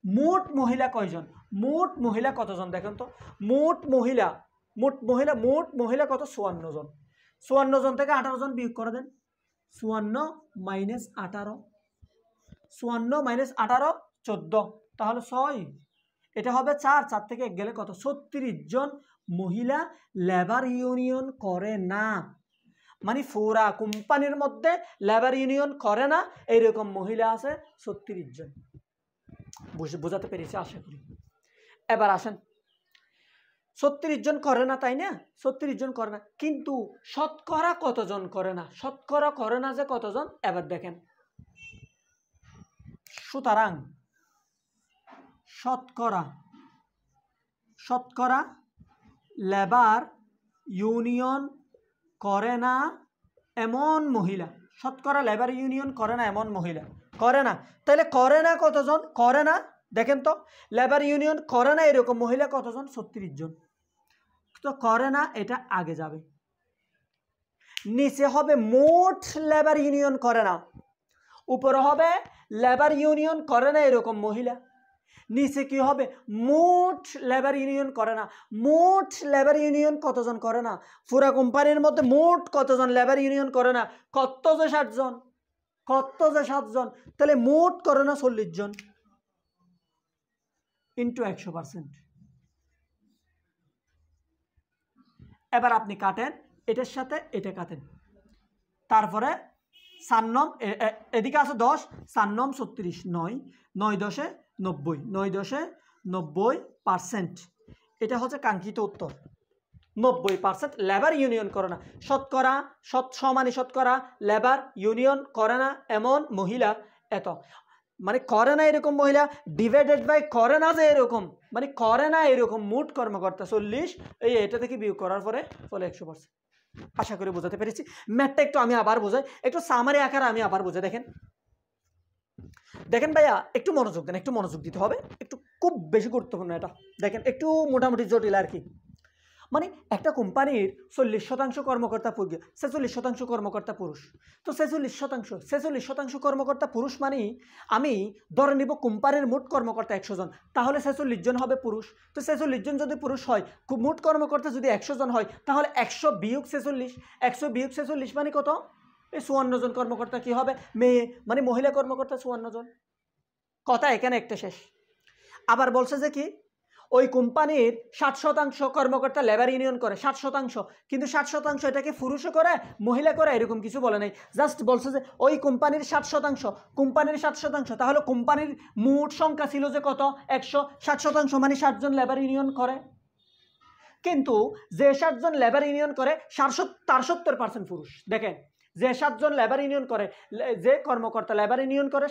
মোট মহিলা কয়জন? মোট মহিলা কতজন দেখেন তো, মোট মহিলা কত? 54 জন। 54 জন থেকে 18 জন বিয়োগ করে দেন, 54 মাইনাস 18, 54 মাইনাস 18 14, তাহলে 6, এটা হবে 4, 4 থেকে 1 গেলে কত? 36 জন মহিলা লেবার ইউনিয়ন করে না। মানে পুরা কোম্পানির মধ্যে লেবার ইউনিয়ন করে না এইরকম মহিলা আছে 36 জন। বোঝাতে পেরেছি আশা করি। এবার আসেন, 36 জন করে না, তাই না? 36 জন করে না, কিন্তু শতকরা কতজন করে না? শতকরা করে না যে কতজন? এবার দেখেন, সুতরাং শতকরা লেবার ইউনিয়ন করে না এমন মহিলা, শতকরা লেবার ইউনিয়ন করে না এমন মহিলা করে না। তাহলে করে না কতজন? করে না, দেখেন তো, লেবার ইউনিয়ন করে না এরকম মহিলা কতজন? 36 জন। তো করে না এটা আগে যাবে, নিচে হবে মোট লেবার ইউনিয়ন করে না, উপরে হবে লেবার ইউনিয়ন করে না এরকম মহিলা, নিচে কি হবে? মোট লেবার ইউনিয়ন করে না। মোট লেবার ইউনিয়ন কতজন করে না? পুরা কোম্পানির মধ্যে মোট কতজন লেবার ইউনিয়ন করে না? কত যে 60 জন, কত যে 7 জন, তাহলে মোট করে না 40 জন ইন্টু 100%। এবার আপনি কাটেন, এটার সাথে এটা কাটেন, তারপরে 4 নম, এদিকে আছে 10, 4 নম 36, 9, 9 10 90, 9 10 90%, এটা হচ্ছে কাঙ্ক্ষিত উত্তর। 90% লেবার ইউনিয়ন করে না। শতকরা সমানি শতকরা লেবার ইউনিয়ন করে না এমন মহিলা এত, মানে করে না এরকম মহিলা ডিভাইডেড বাই করে না যে এরকম, মানে করে না এরকম মোট কর্মকর্তা 40, এই এটা থেকে বিয়োগ করার পরে ফলে 100%। আশা করি বোঝাতে পেরেছি। ম্যাথটা একটু আমি আবার বোঝাই, একটু সামারি আকারে আমি আবার বোঝাই। দেখেন দেখেন ভাইয়া, একটু মনোযোগ দেন, একটু মনোযোগ দিতে হবে, একটু খুব বেশি গুরুত্বপূর্ণ এটা। দেখেন একটু মোটামুটি জটিল আর কি। মানে একটা কোম্পানির 40% কর্মকর্তা 46% কর্মকর্তা পুরুষ। তো 46% কর্মকর্তা পুরুষ মানে আমি ধরে নিব কোম্পানির মোট কর্মকর্তা 100 জন, তাহলে 46 জন হবে পুরুষ। তো 46 জন যদি পুরুষ হয়, মোট কর্মকর্তা যদি 100 জন হয়, তাহলে 100 বিয়োগ 46, 100 বিয়োগ 46 মানে কত? এই 54 জন কর্মকর্তা কি হবে? মেয়ে, মানে মহিলা কর্মকর্তা 54 জন। কথা এখানে একটা শেষ। আবার বলছে যে কি, ওই কোম্পানির 60% কর্মকর্তা লেবার ইউনিয়ন করে, 60%, কিন্তু 60% এটাকে পুরুষও করে মহিলা করে এরকম কিছু বলে নাই। জাস্ট বলছে যে ওই কোম্পানির 60%, কোম্পানির 60%, তাহলে কোম্পানির মোট সংখ্যা ছিল যে কত? 100, 60% মানে 60 জন লেবার ইউনিয়ন করে। কিন্তু যে 60 জন লেবার ইউনিয়ন করে তার 70% পুরুষ। দেখেন, যে 7 জন লেবার ইউনিয়ন করে, যে কর্মকর্তা লেবার ইউনিয়ন করে,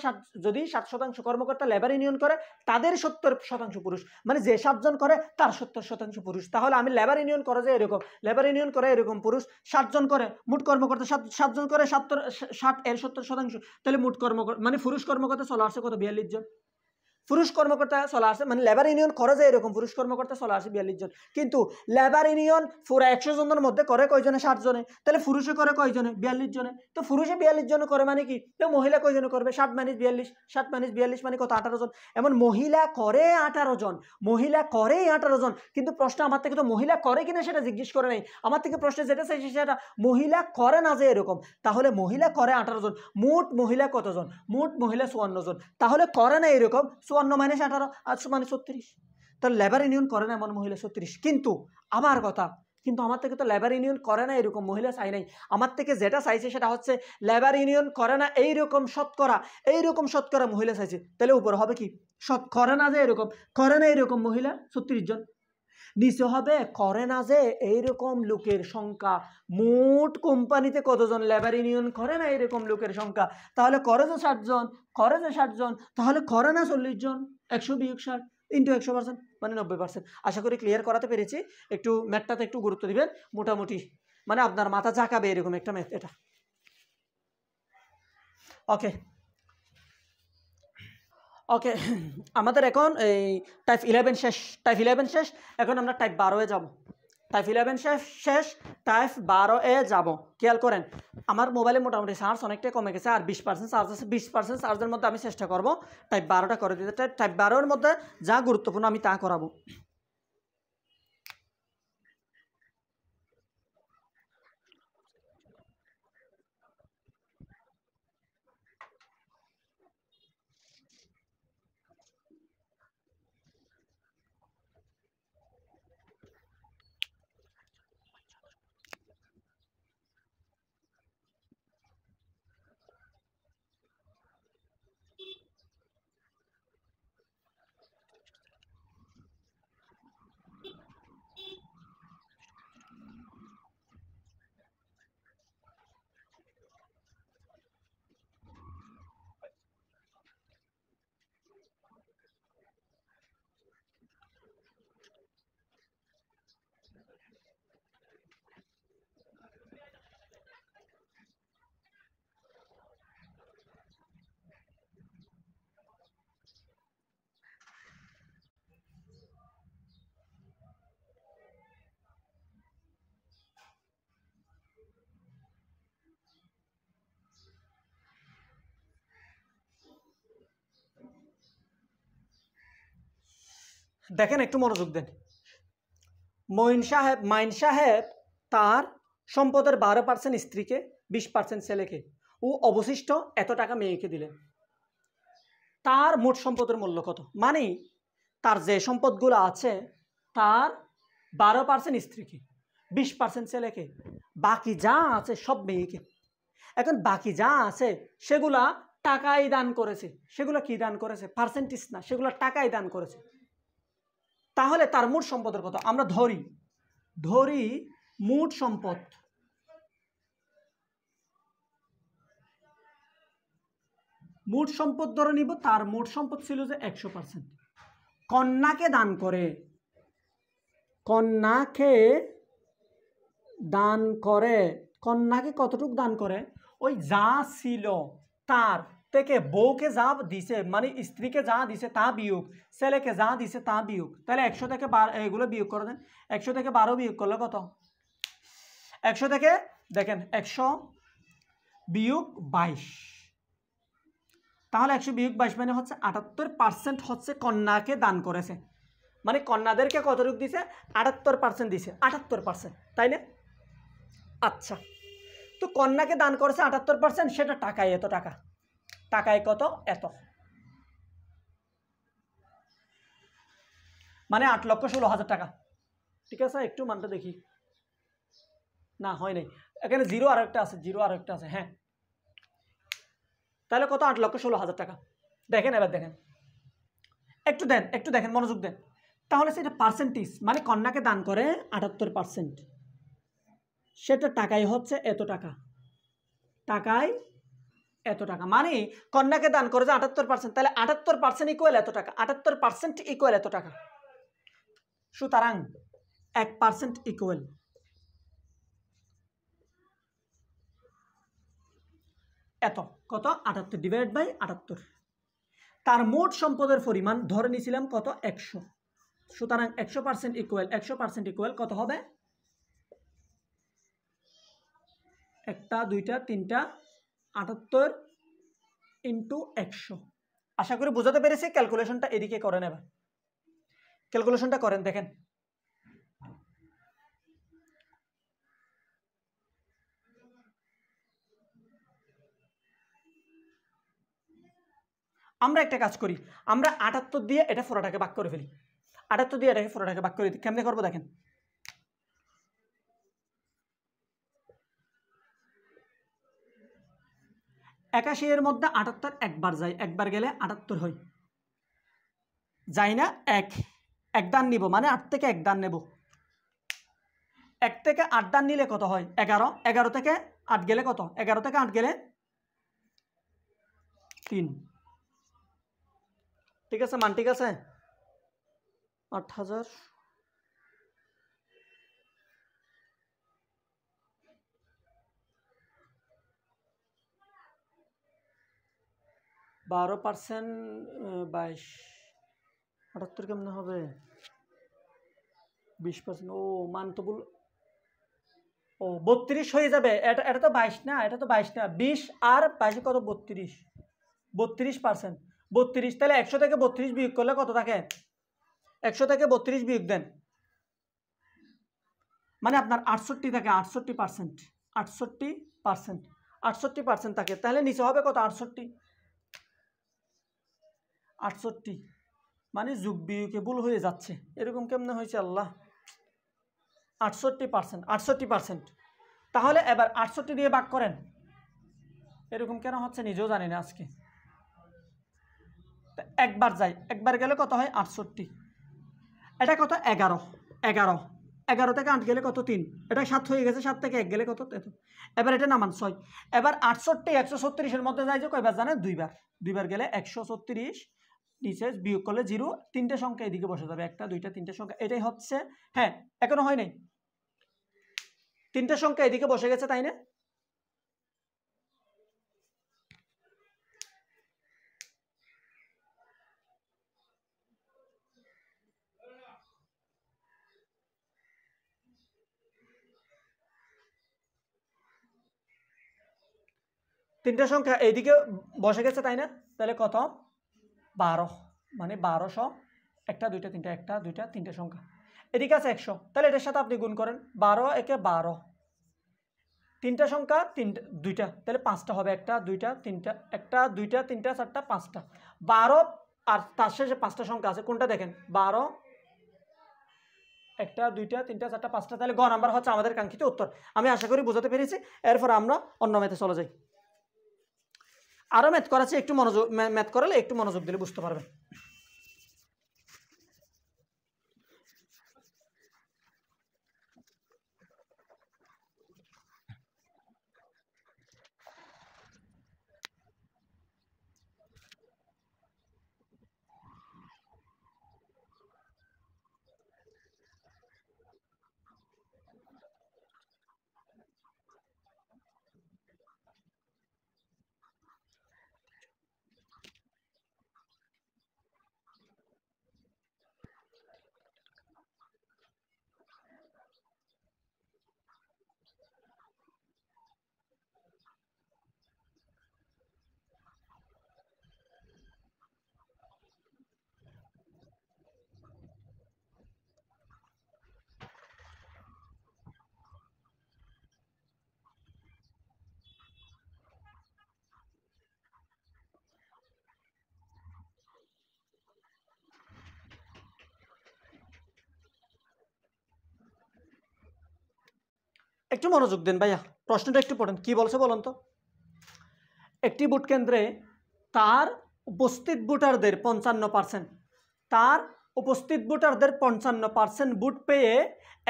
যদি 60% কর্মকর্তা লেবার ইউনিয়ন করে, তাদের 70% পুরুষ, মানে যে 7 জন করে তার 70% পুরুষ। তাহলে আমি লেবার ইউনিয়ন করে যে এরকম, লেবার ইউনিয়ন করে এরকম পুরুষ 7 জন করে, মোট কর্মকর্তা 7 জন করে 60 এর 70%, তাহলে মোট কর্মকর্তা মানে পুরুষ কর্মকর্তা চলে আসছে কত? 42 জন। পুরুষ কর্মকর্তা চলে আসে, মানে লেবার ইউনিয়ন করে যে এরকম পুরুষ কর্মকর্তা চলে আসে 42 জন। কিন্তু লেবার ইউনিয়ন পুরো 100 জনের মধ্যে করে কয়জনে? 60 জনে। তাহলে পুরুষে করে কয়জনে? 42 জনে। তো পুরুষে 42 জন করে মানে কি? তো মহিলা কয়জনে করবে? 60 - 42, 60 - 42 মানে কত? 18 জন। এমন মহিলা করে 18 জন, মহিলা করে 18 জন। কিন্তু প্রশ্ন আমার থেকে তো মহিলা করে কিনা সেটা জিজ্ঞেস করে নাই, আমার থেকে প্রশ্ন যেটা চাইছে সেটা মহিলা করে না যে এরকম। তাহলে মহিলা করে 18 জন, মোট মহিলা কতজন? মোট মহিলা 54 জন। তাহলে করে না এরকম 54 - 18 মানে 36। তাহলে লেবার ইউনিয়ন করে না এমন মহিলা 36। কিন্তু আমার কথা, কিন্তু আমার থেকে তো লেবার ইউনিয়ন করে না এরকম মহিলা চাই নাই। আমার থেকে যেটা চাইছে সেটা হচ্ছে লেবার ইউনিয়ন করে না এইরকম শতকরা মহিলা চাইছে। তাহলে উপর হবে কি? করে না যে এরকম, করে না এরকম মহিলা 36 জন, নিচে হবে করে না যে এইরকম লোকের সংখ্যা। মোট কোম্পানিতে কতজন লেবার ইউনিয়ন করে না এরকম লোকের সংখ্যা? তাহলে করে যে 60 জন, করে যে 60 জন, তাহলে করে না 40 জন। 100 বিয়োগ 60 ইন্টু 100% মানে 90%। আশা করি ক্লিয়ার করাতে পেরেছি। একটু ম্যাথটাতে একটু গুরুত্ব দিবেন, মোটামুটি মানে আপনার মাথা ঝাঁকাবে এরকম একটা ম্যাথ এটা। ওকে ওকে, আমাদের এখন এই টাইপ 11 শেষ। এখন আমরা টাইপ 12-এ যাব। টাইপ 11 শেষ, টাইপ 12-এ যাব। খেয়াল করেন, আমার মোবাইলে মোটামুটি চার্জ অনেকটাই কমে গেছে, আর 20% চার্জ আছে। 20% চার্জের মধ্যে আমি চেষ্টা করব টাইপ 12টা করে দিতে। টাইপ 12-এর মধ্যে যা গুরুত্বপূর্ণ আমি তা করাবো। দেখেন, একটু মনোযোগ দেন। মাইন সাহেব তার সম্পদের 12% স্ত্রীকে, 20% ছেলেকে ও অবশিষ্ট এত টাকা মেয়েকে দিলেন। তার মোট সম্পদের মূল্য কত? মানে তার যে সম্পদগুলো আছে তার 12% স্ত্রীকে, 20% ছেলেকে, বাকি যা আছে সব মেয়েকে। এখন বাকি যা আছে সেগুলা টাকাই দান করেছে। সেগুলো কি দান করেছে? পার্সেন্টেজ না, সেগুলো টাকাই দান করেছে। তাহলে তার মোট সম্পদের কত? আমরা ধরি মোট সম্পদ ধরে নিব। তার মোট সম্পদ ছিল যে 100%। কন্যাকে দান করে কন্যাকে কতটুকু দান করে? ওই যা ছিল তার থেকে বউকে যা দিছে, মানে স্ত্রীকে যা দিছে তা বিয়োগ, ছেলেকে যা দিছে তা বিয়োগ। তাহলে 100 থেকে 12 এগুলো বিয়োগ করে দেন। 100 থেকে 12 বিয়োগ করলে কত? 100 থেকে দেখেন 100 বিয়োগ 22, তাহলে 100 বিয়োগ 22 মানে হচ্ছে 78% হচ্ছে কন্যাকে দান করেছে। মানে কন্যাদেরকে কতটুকু দিছে? 78% দিছে, 78%, তাই না? আচ্ছা, তো কন্যাকে দান করেছে 78%, সেটা টাকায় এত টাকা। টাকায় কত? এত, মানে 8,16,000 টাকা। ঠিক আছে, একটু মানটা দেখি। না, হয় নাই, এখানে জিরো আর একটা আছে, হ্যাঁ। তাহলে কত? 8,16,000 টাকা। দেখেন, এবার দেখেন, একটু দেখেন, মনোযোগ দেন। তাহলে সেটা পার্সেন্টেজ, মানে কন্যাকে দান করে 78%, সেটা টাকায় হচ্ছে এত টাকা। টাকায় এত টাকা, মানে কন্যাকে দান করে যে 78%, তাহলে 78% ইকুয়াল এত টাকা। 78% ইকুয়াল এত টাকা। সুতরাং 1% ইকুয়াল এত, কত? 78 ডিভাইড বাই 78। তার মোট সম্পদের পরিমাণ ধরে নিয়েছিলাম কত? 100। সুতরাং 100% ইকুয়াল কত হবে? 1, 2, 3, 78 ইন্টু 100। আশা করি বোঝাতে পেরেছি। ক্যালকুলেশনটা এদিকে করেন, এবার ক্যালকুলেশনটা করেন, দেখেন। আমরা একটা কাজ করি, আমরা 78 দিয়ে এটা পুরোটাকে ভাগ করে ফেলি। 78 দিয়ে এটাকে পুরোটাকে ভাগ করে দিই। কেমনে করবো দেখেন। 81 এর মধ্যে 78 একবার যায়, একবার গেলে 78 হয়, যাই না? এক দান নিব, মানে 8 থেকে 1 দান নেব। 1 থেকে 8 দান নিলে কত হয়? 11। 11 থেকে 8 গেলে কত? 11 থেকে 8 গেলে 3। ঠিক আছে, মান ঠিক আছে। 8,000 12% 22, 78 কেমনে হবে? 20%। ও, মান তো বল, ও 32 হয়ে যাবে। এটা তো 22 না, 20 আর 22 কত? 32, 32%। 32, তাহলে 100 থেকে 32 বিয়োগ করলে কত থাকে? 100 থেকে 32 বিয়োগ দেন, মানে আপনার 68 থাকে। 68%, 68% থাকে। তাহলে নিচে হবে কত? 68, মানে যুগ বিয়োগে ভুল হয়ে যাচ্ছে। এরকম কেমনে হয়েছে আল্লাহ? 68%। তাহলে এবার 68 দিয়ে ভাগ করেন। এরকম কেন হচ্ছে নিজেও জানি না আজকে। একবার যাই, একবার গেলে কত হয়? 68। এটা কত? 11। 11 থেকে 8 গেলে কত? 3। এটা 7 হয়ে গেছে। 7 থেকে 1 গেলে কত? এবার এটা নামান 6। এবার 68 136 মধ্যে যায় যে কয়বার জানেন? 2বার গেলে 136, নিচে বিয়োগ করলে 0, 3টে সংখ্যা এদিকে বসে যাবে। 1, 2, 3টে সংখ্যা, এটাই হচ্ছে। হ্যাঁ, এখনো হয় নাই, 3টে সংখ্যা এদিকে বসে গেছে, তাই না? তিনটে সংখ্যা এইদিকে বসে গেছে, তাই না? তাহলে কত? 12, মানে 1200। 1, 2, 3, 1, 2, 3টে সংখ্যা এদিকে আছে 100। তাহলে এটার সাথে আপনি গুণ করেন। 12 একে 12, 3টে সংখ্যা 2টা, তাহলে 5টা হবে। 1, 2, 3টা, 1, 2, 3, 4, 5টা। 12 আর তার শেষে 5টা সংখ্যা আছে, কোনটা দেখেন? 12, 1, 2, 3, 4, 5টা। তাহলে গ নাম্বার হচ্ছে আমাদের কাঙ্ক্ষিত উত্তর। আমি আশা করি বোঝাতে পেরেছি। এরপর আমরা অন্য ম্যাথে চলে যাই। আরও ম্যাথ করাচ্ছি, একটু ম্যাথ করালে একটু মনোযোগ দিলে বুঝতে পারবেন। একটু মনোযোগ দেন ভাইয়া, প্রশ্নটা একটু পড়েন কি বলছে বলুন তো। একটি ভোট কেন্দ্রে তার উপস্থিত ভোটারদের 55%, তার উপস্থিত ভোটারদের 55% ভোট পেয়ে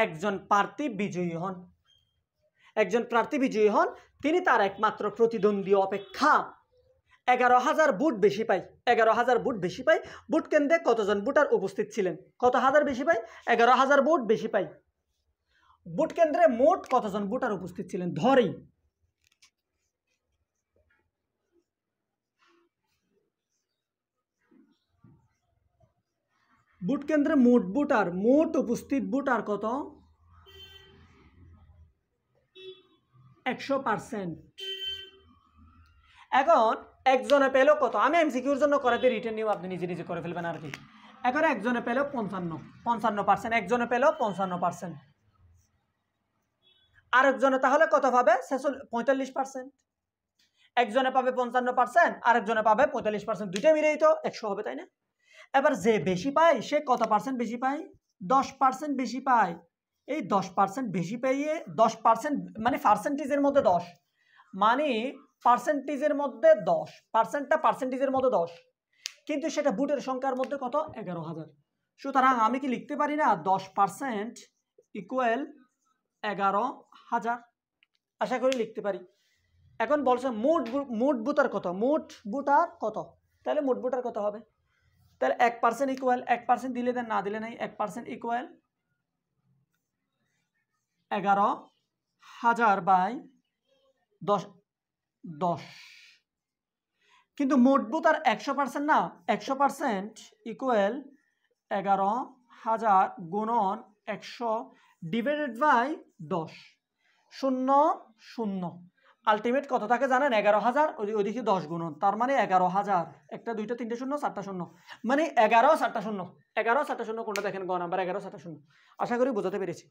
একজন প্রার্থী বিজয়ী হন। একজন প্রার্থী বিজয়ী হন, তিনি তার একমাত্র প্রতিদ্বন্দ্বী অপেক্ষা 11,000 ভোট বেশি পায়। 11,000 ভোট বেশি পায়। ভোট কেন্দ্রে কতজন ভোটার উপস্থিত ছিলেন? কত হাজার বেশি পায়? 11,000 ভোট বেশি পায়। ভোট কেন্দ্রে মোট কতজন ভোটার উপস্থিত ছিলেন ধরেই। ভোট কেন্দ্রে মোট ভোটার, মোট উপস্থিত ভোটার কত? 100%। এখন একজনে পেল কত? আমি এমসিকিউর জন্য করাতে রিটেন নিউ আপনি নিজে নিজে করে ফেলবেন আর কি। এখন একজনে পেল 55%, একজনে পেল 55%, আরেকজনে তাহলে কত পাবে? 45%। একজনে পাবে 55%, আরেকজনে পাবে 45%, দুইটা মিলেই তো 100 হবে, তাই না? এবার যে বেশি পায় সে কত পার্সেন্ট বেশি পায়? 10% বেশি পায়। এই 10% বেশি পেয়ে 10% মানে পার্সেন্টেজের মধ্যে 10, মানে পার্সেন্টেজের মধ্যে 10, পার্সেন্টেজের মধ্যে 10, কিন্তু সেটা ভোটের সংখ্যার মধ্যে কত? 11,000। সুতরাং আমি কি লিখতে পারি না 10% ইকুয়াল 11,000? আশা করি লিখতে পারি। এখন বলছে মোট ভোটার কত? মোট ভোটার কত? তাহলে মোট ভোটার কত হবে? তাহলে 1% ইকুয়াল, 1% দিলে দেন, না দিলে নাই। 1% ইকুয়াল 11,000 বাই 10। কিন্তু মোট ভোটার 100% না, 100% ইকুয়াল 11,000 গুণন 100 ডিভাইডেড বাই 10, 0 0। আলটিমেট কত থাকে জানেন? 11,000, ওইদিকে 10 গুণন, তার মানে 11,000। একটা, দুইটা, তিনটে শূন্য, চারটা শূন্য, মানে 11, 4টা শূন্য। 11, 4টা শূন্য কোনটা দেখেন? গ নাম্বার 11, 4টা শূন্য। আশা করি বোঝাতে পেরেছি।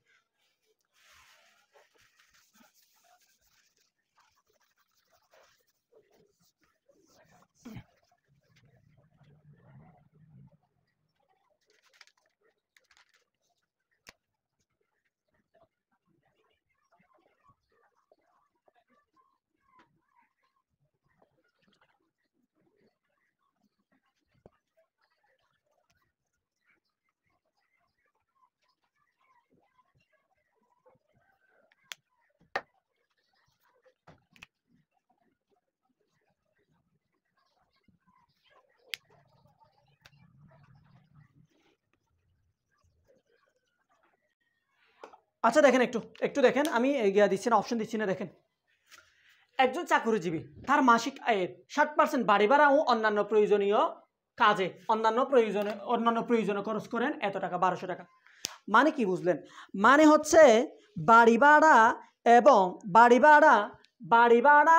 আচ্ছা দেখেন, একটু একটু দেখেন, আমি এগিয়ে দিচ্ছি না, অপশন দিচ্ছি না, দেখেন। একজন চাকরিজীবী তার মাসিক আয়ের 60% বাড়ি ভাড়া ও অন্যান্য প্রয়োজনীয় কাজে, অন্যান্য প্রয়োজনে খরচ করেন এত টাকা, 1200 টাকা। মানে কি বুঝলেন? মানে হচ্ছে বাড়ি ভাড়া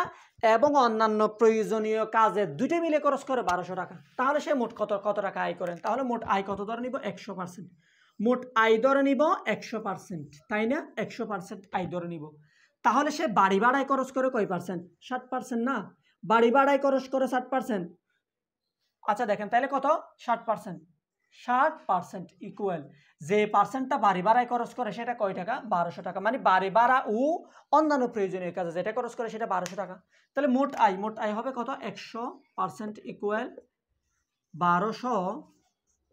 এবং অন্যান্য প্রয়োজনীয় কাজে দুইটা মিলে খরচ করে 1200 টাকা। তাহলে সে মোট কত টাকা আয় করেন? তাহলে মোট আয় কত ধরে নিব? 100%। মোট আয় ধরে নিব 100%, তাই না? 100% আয় ধরে নিব। তাহলে সে বাড়ি ভাড়ায় খরচ করে কয় পার্সেন্ট? 60% না? বাড়ি ভাড়ায় খরচ করে 60%। আচ্ছা দেখেন তাহলে কত? 60%। 60% ইকুয়াল যে পার্সেন্টটা বাড়ি ভাড়ায় খরচ করে সেটা কয় টাকা? 1200 টাকা। মানে বাড়ি ভাড়া ও অন্যান্য প্রয়োজনীয় কাজে যেটা খরচ করে সেটা 1200 টাকা। তাহলে মোট আয় হবে কত? 100% ইকুয়াল 1200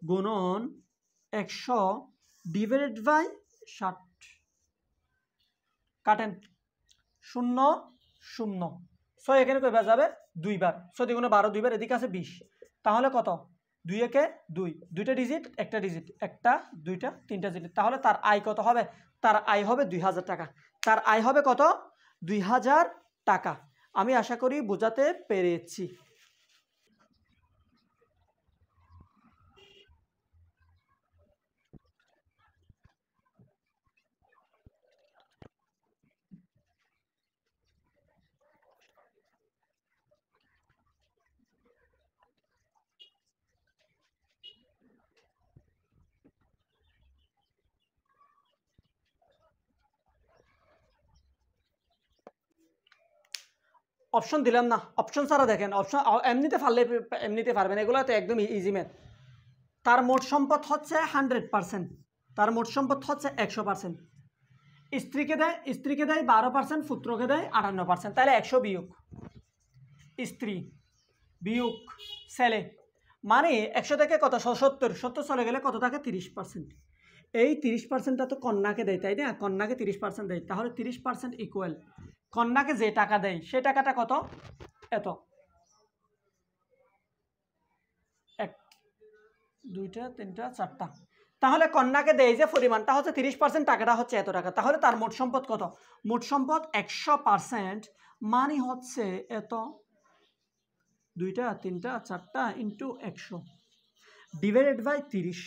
গুণন 100 ডিভাইডেড বাই 60। কাটেন, 0 0। সো এখানে কয়বার যাবে? 2 বার। 6 × 12, 2 বার, এদিকে আছে 20। তাহলে কত? 2 একে 2, দুইটা ডিজিট, একটা ডিজিট, একটা, দুইটা, তিনটা ডিজিট। তাহলে তার আয় কত হবে? তার আয় হবে 2000 টাকা। তার আয় হবে কত? 2000 টাকা। আমি আশা করি বোঝাতে পেরেছি। অপশন দিলাম না, অপশন ছাড়া দেখেন, অপশন এমনিতে পারবেন, এগুলো তো একদম ইজি ম্যাথ। তার মোট সম্পদ হচ্ছে 100%, তার মোট সম্পদ হচ্ছে 100%। স্ত্রীকে দেয় 12%, পুত্রকে দেয় 58%, তাহলে 100 বিয়োগ স্ত্রী বিয়োগ ছেলে, মানে 100 থেকে কত 70 চলে গেলে কত থাকে 30%। এই 30%টা তো কন্যাকে দেয়, তাই না? কন্যাকে 30% দেয়, তাহলে 30% ইকুয়াল কন্যাকে যে টাকা দেয় সে টাকাটা কত? এত, 1 2 3 4টা, তাহলে কন্যাকে দেয় যে পরিমাণটা হচ্ছে 30%, টাকাটা হচ্ছে এত টাকা। তাহলে তার মোট সম্পদ কত? মোট সম্পদ 100%, মানে হচ্ছে এত, 2 3 4টা into 100 divided by 30,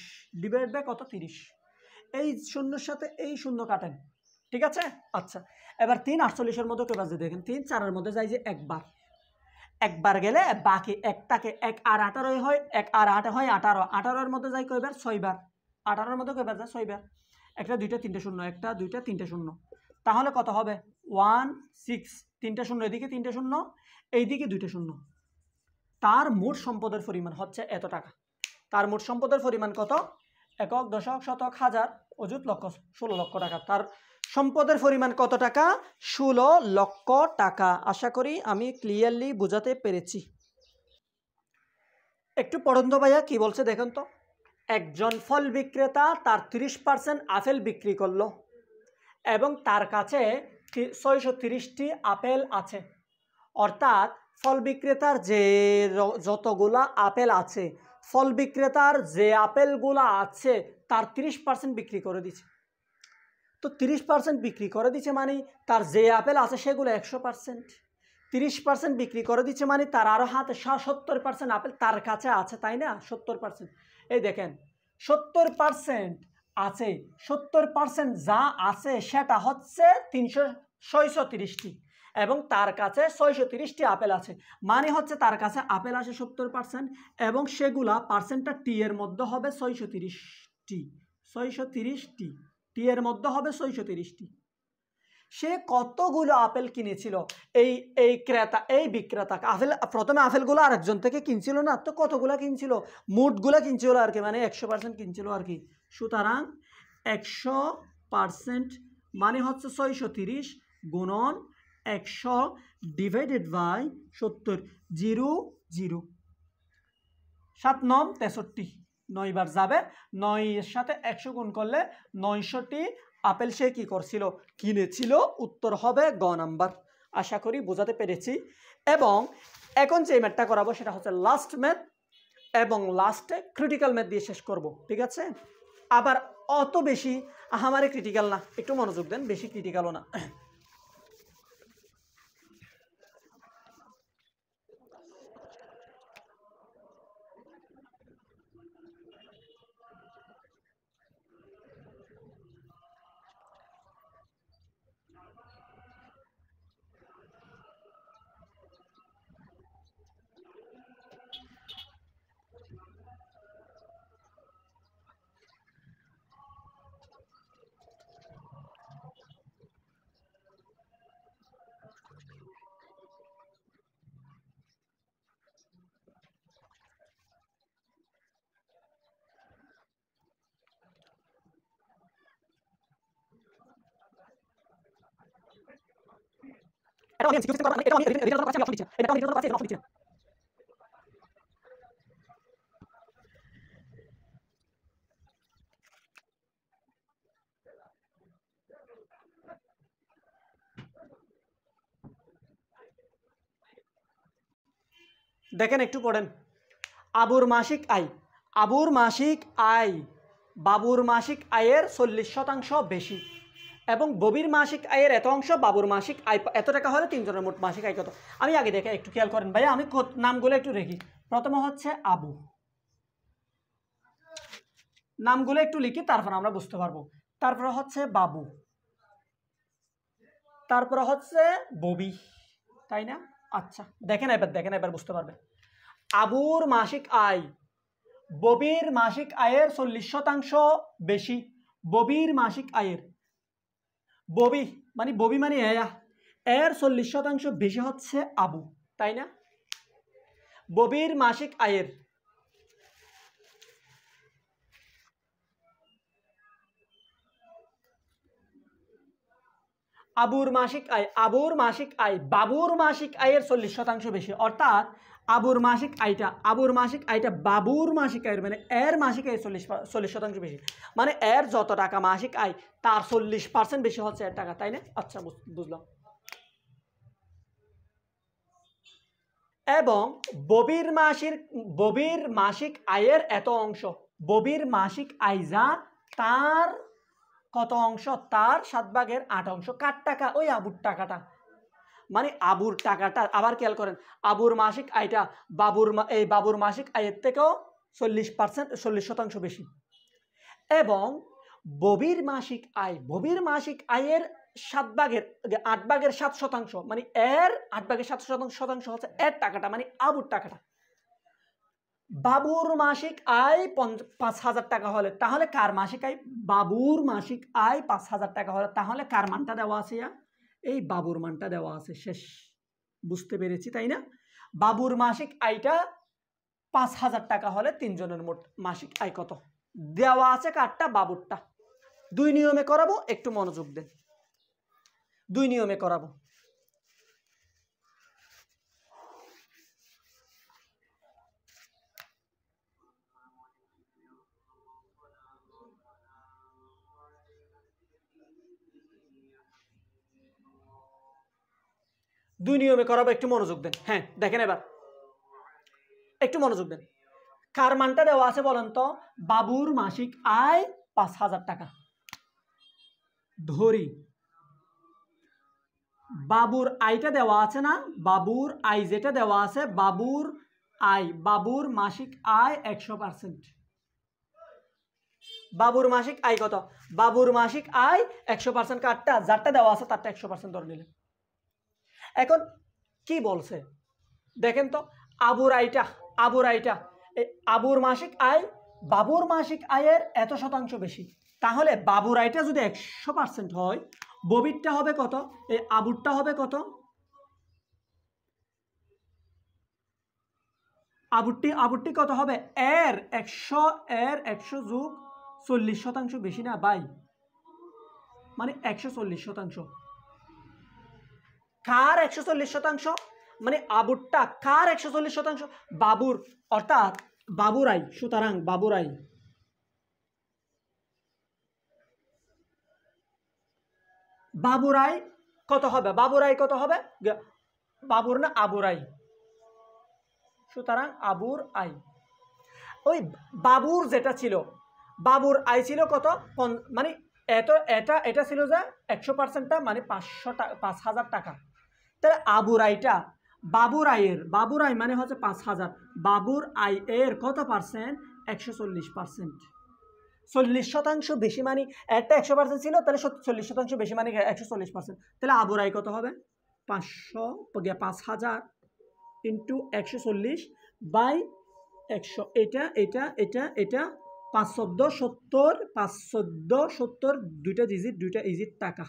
divided by কত? 30। এই শূন্যর সাথে এই শূন্য কাটেন, ঠিক আছে? আচ্ছা, এবার 3 48-এর মধ্যে কয়বার যে দেখেন, 3 4-এর মধ্যে যায় যে একবার গেলে বাকি একটাকে 1 আর 18 হয়, 1 আর 8 হয় 18, 18-এর মধ্যে যায় কয়বার? 6বার। 18-এর মধ্যে কয়বার যায়? 6বার। একটা 2টা 3টে শূন্য, একটা 2টা 3টে শূন্য, তাহলে কত হবে? 1 6, 3টে শূন্য, এদিকে 3টে শূন্য, এইদিকে 2টে শূন্য। তার মোট সম্পদের পরিমাণ হচ্ছে এত টাকা। তার মোট সম্পদের পরিমাণ কত? একক, দশক, শতক, হাজার, অযুত, লক্ষ, 16 লক্ষ টাকা। তার সম্পদের পরিমাণ কত টাকা? 16 লক্ষ টাকা। আশা করি আমি ক্লিয়ারলি বোঝাতে পেরেছি। একটু পড়ুন তো ভাইয়া, কি বলছে দেখুন তো। একজন ফল বিক্রেতা তার 30% আপেল বিক্রি করলো এবং তার কাছে 630টি আপেল আছে। অর্থাৎ ফল বিক্রেতার যে যতগুলা আপেল আছে, ফল বিক্রেতার যে আপেলগুলা আছে তার 30% বিক্রি করে দিচ্ছে। তো 30% বিক্রি করে দিচ্ছে মানে তার যে আপেল আছে সেগুলো 100%, 30% বিক্রি করে দিচ্ছে মানে তার আরও হাতে 70% আপেল তার কাছে আছে, তাই না? 70%। এই দেখেন 70% আছে, 70% যা আছে সেটা হচ্ছে 630টি এবং তার কাছে 630টি আপেল আছে, মানে হচ্ছে তার কাছে আপেল আছে 70% এবং সেগুলা পার্সেন্টটা টি এর মধ্যে হবে 630টি, 630টি টি এর মধ্যে হবে 630টি। সে কতগুলো আপেল কিনেছিল? এই ক্রেতা, এই বিক্রেতা আপেল প্রথমে আপেলগুলো আরেকজন থেকে কিনছিল না, তো কতগুলো কিনছিল? মোটগুলো কিনছিল আর কি, মানে 100% কিনছিল আর কি। সুতরাং 100% মানে হচ্ছে 630 গুণন 100 ডিভাইডেড বাই 70, 0 0, 7 9 63, 9 বার যাবে, 9-এর সাথে 100 গুণ করলে 900টি আপেল সে কি করছিল? কিনেছিল। উত্তর হবে গ নাম্বার। আশা করি বোঝাতে পেরেছি। এবং এখন যে ম্যাথটা করাবো সেটা হচ্ছে লাস্ট ম্যাথ, এবং লাস্টে ক্রিটিক্যাল ম্যাথ দিয়ে শেষ করব, ঠিক আছে? আবার অত বেশি আমারে ক্রিটিক্যাল না, একটু মনোযোগ দেন, বেশি ক্রিটিক্যালও না। দেখেন একটু পড়েন। আবুর মাসিক আয়, আবুর মাসিক আয় বাবুর মাসিক আয়ের 40% বেশি এবং ববির মাসিক আয়ের এত অংশ, বাবুর মাসিক আয় এত টাকা হলে তিনজনের মোট মাসিক আয় কত? আমি আগে দেখে একটু খেয়াল করেন ভাইয়া, আমি নামগুলো একটু রেখি। প্রথমে হচ্ছে আবু, নামগুলো একটু লিখি তারপর আমরা বুঝতে পারবো। তারপরে হচ্ছে বাবু, তারপরে হচ্ছে ববি, তাই না? আচ্ছা দেখেন, এবার বুঝতে পারবে। আবুর মাসিক আয় ববির মাসিক আয়ের 40% বেশি। ববির মাসিক আয়ের, ববি মানে এর 40% বেশি হচ্ছে আবু, তাই না? ববির মাসিক আয়ের আবুর মাসিক আয়, আবুর মাসিক আয় বাবুর মাসিক আয়ের 40% বেশি, অর্থাৎ আবুর মাসিক আয়টা বাবুর মাসিক আয়ের মানে এর মাসিক আয় 40% বেশি, মানে এর যত টাকা মাসিক আয় তার 40% বেশি হচ্ছে এর টাকা, তাই না? আচ্ছা বুঝলাম। এবং ববির মাসিক আয়ের এত অংশ, ববির মাসিক আয় যা তার কত অংশ, তার 7/8 অংশ। কার টাকা? ওই আবুর টাকাটা, মানে আবুর টাকাটা। আবার খেয়াল করেন, আবুর মাসিক আয়টা বাবুর মাসিক আয়ের থেকেও 40% বেশি। এবং ববির মাসিক আয়ের 8/7 মানে এর 8/7 হচ্ছে এর টাকাটা, মানে আবুর টাকাটা। বাবুর মাসিক আয় 5,000 টাকা হলে তাহলে কার মাসিক আয়? বাবুর মাসিক আয় 5,000 টাকা হলে তাহলে কার মানটা দেওয়া আছে? এই বাবুর মানটা দেওয়া আছে। শেষ, বুঝতে পেরেছি তাই না? বাবুর মাসিক আয়টা 5,000 টাকা হলে তিনজনের মোট মাসিক আয় কত দেওয়া আছে? কারটা? বাবুরটা। 2 নিয়মে করাবো, একটু মনোযোগ দেন। 2 নিয়মে করাবো। একটু মনোযোগ দেন। হ্যাঁ, দেখেন এবার একটু মনোযোগ দেন। কার মানটা দেওয়া আছে বলেন তো? বাবুর মাসিক আয় 5,000 টাকা। ধরি বাবুর আয়টা দেওয়া আছে না? বাবুর আয় যেটা দেওয়া আছে, বাবুর মাসিক আয় 100%। বাবুর মাসিক আয় কত? বাবুর মাসিক আয় 100%। কারটা? যারটা দেওয়া আছে তারটা 100% ধরে নিলেন। এখন কি বলছে দেখেন তো, আবুর আয়টা আবুর মাসিক আয় বাবুর মাসিক আয়ের এত শতাংশ বেশি, তাহলে বাবুর আয়টা যদি 100% হয়, ববিরটা হবে কত? এই আবুরটা হবে কত? আবুরটি কত হবে? এর 100 যোগ 40% বেশি না ভাই, মানে 140%। কার 140%? মানে আবুরটা। কার 140%? বাবুর, অর্থাৎ বাবুর আয়। সুতরাং বাবুর আয় কত হবে? বাবুর আয় কত হবে? বাবুর না, আবুর আয়। সুতরাং আবুর আয়, ওই বাবুর যেটা ছিল, বাবুর আয় ছিল কত? মানে এটা ছিল যে 100%টা, মানে 5,000 টাকা। তাহলে আবুর আয়টা বাবুর আয় মানে হচ্ছে 5,000। বাবুর আয় এর কত পার্সেন্ট? 140%। 40% বেশি, মানে একটা 100% ছিল, তাহলে 40% বেশি মানে 140%। তাহলে আবুর আয় কত হবে? 5,000 ইন্টু 140/100। এটা 5,1470 দুইটা ডিজিট টাকা।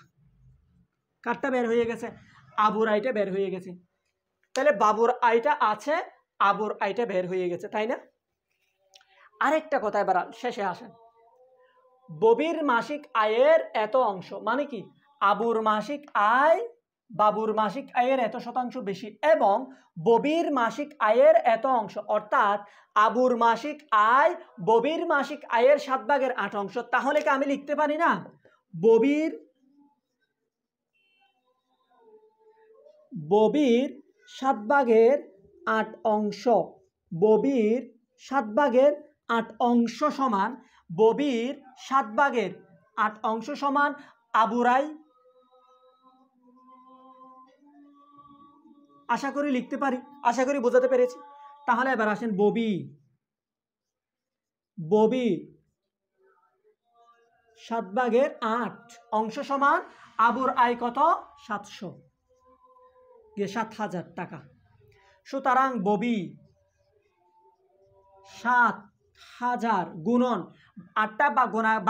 কারটা বের হয়ে গেছে? আবুর আয়টা বের হয়ে গেছে। তাহলে বাবুর আয়টা আছে, আবুর আয়টা বের হয়ে গেছে, তাই না? আরেকটা কথা এবার শেষে আসেন। ববির মাসিক আয়ের এত অংশ মানে কি? আবুর মাসিক আয় বাবুর মাসিক আয়ের এত শতাংশ বেশি, এবং ববির মাসিক আয়ের এত অংশ, অর্থাৎ আবুর মাসিক আয় ববির মাসিক আয়ের 7/8 অংশ। তাহলে কি আমি লিখতে পারি না, ববির 7/8 অংশ, ববির 7/8 অংশ সমান, ববির 7/8 অংশ সমান আবুর আয়। আশা করি লিখতে পারি, আশা করি বোঝাতে পেরেছি। তাহলে এবার আসেন, ববি 7/8 অংশ সমান আবুর আয় কত? 7,000 টাকা। সুতরাং ববি 7,000 গুণন 8টা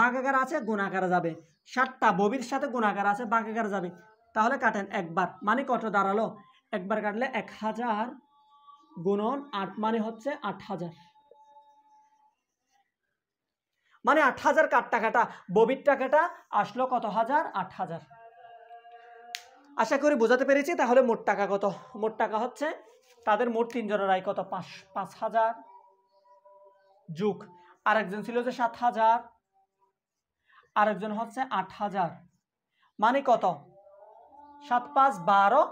ভাগাকার আছে, গুণাকারে যাবে। 7টা ববির সাথে গুণাকার আছে, ভাগাকারে যাবে। তাহলে কাটেন একবার, মানে কত দাঁড়ালো? একবার কাটলে 1,000 গুণন 8 মানে হচ্ছে 8,000, মানে 8,000 কার টাকাটা, ববির টাকাটা আসলো কত হাজার? 8,000। আশা করি বোঝাতে পেরেছি। তাহলে মোট টাকা কত? মোট টাকা হচ্ছে তাদের মোট 3 জনের আয় কত? 5,000 যোগ আরেকজন ছিল যে 7,000, আরেকজন হচ্ছে 8,000, মানে কত? 7, 5, 12,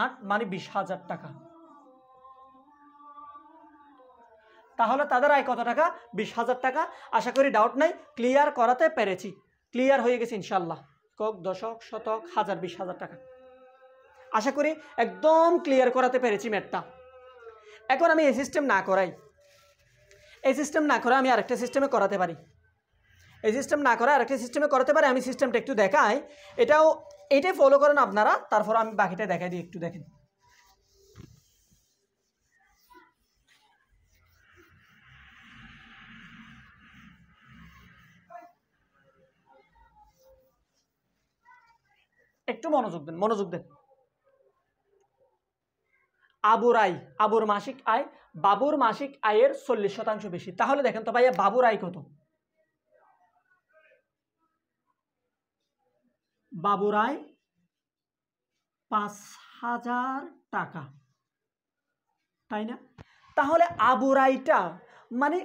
8 মানে 20,000 টাকা। তাহলে তাদের আয় কত টাকা? 20,000 টাকা। আশা করি ডাউট নাই, ক্লিয়ার করাতে পেরেছি। ক্লিয়ার হয়ে গেছে ইনশাল্লাহ। কক, দশক, শতক, হাজার, 20,000 টাকা। আশা করি একদম ক্লিয়ার করাতে পেরেছি ম্যাথটা। এখন আমি এই সিস্টেম না করাই, এই সিস্টেম না করে আমি আরেকটা সিস্টেমে করাতে পারি। এই সিস্টেম না করে আরেকটা সিস্টেমে করাতে পারি। আমি সিস্টেমটা একটু দেখাই, এটাই ফলো করেন আপনারা, তারপর আমি বাকিটা দেখাই দিই, একটু দেখেন। একটু মনোযোগ দেন, মনোযোগ দেন। আবুর আয়, আবুর মাসিক আয় বাবুর মাসিক আয়ের 40% বেশি। তাহলে দেখেন তো ভাইয়া বাবুর আয় কত? বাবুর আয় 5,000 টাকা, তাই না? তাহলে আবুর আয়টা মানে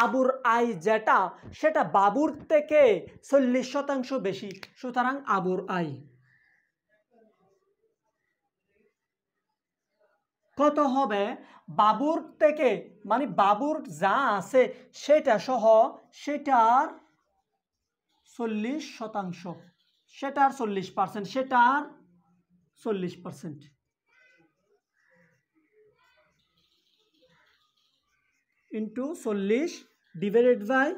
আবুর আয় যেটা, সেটা বাবুর থেকে 40% বেশি। সুতরাং আবুর আয় কত হবে? বাবুর থেকে মানে বাবুর যা আছে সেটা সহ সেটার 40%, সেটার 40%, সেটার 40% ইন্টু 40 ডিভাইডেড বাই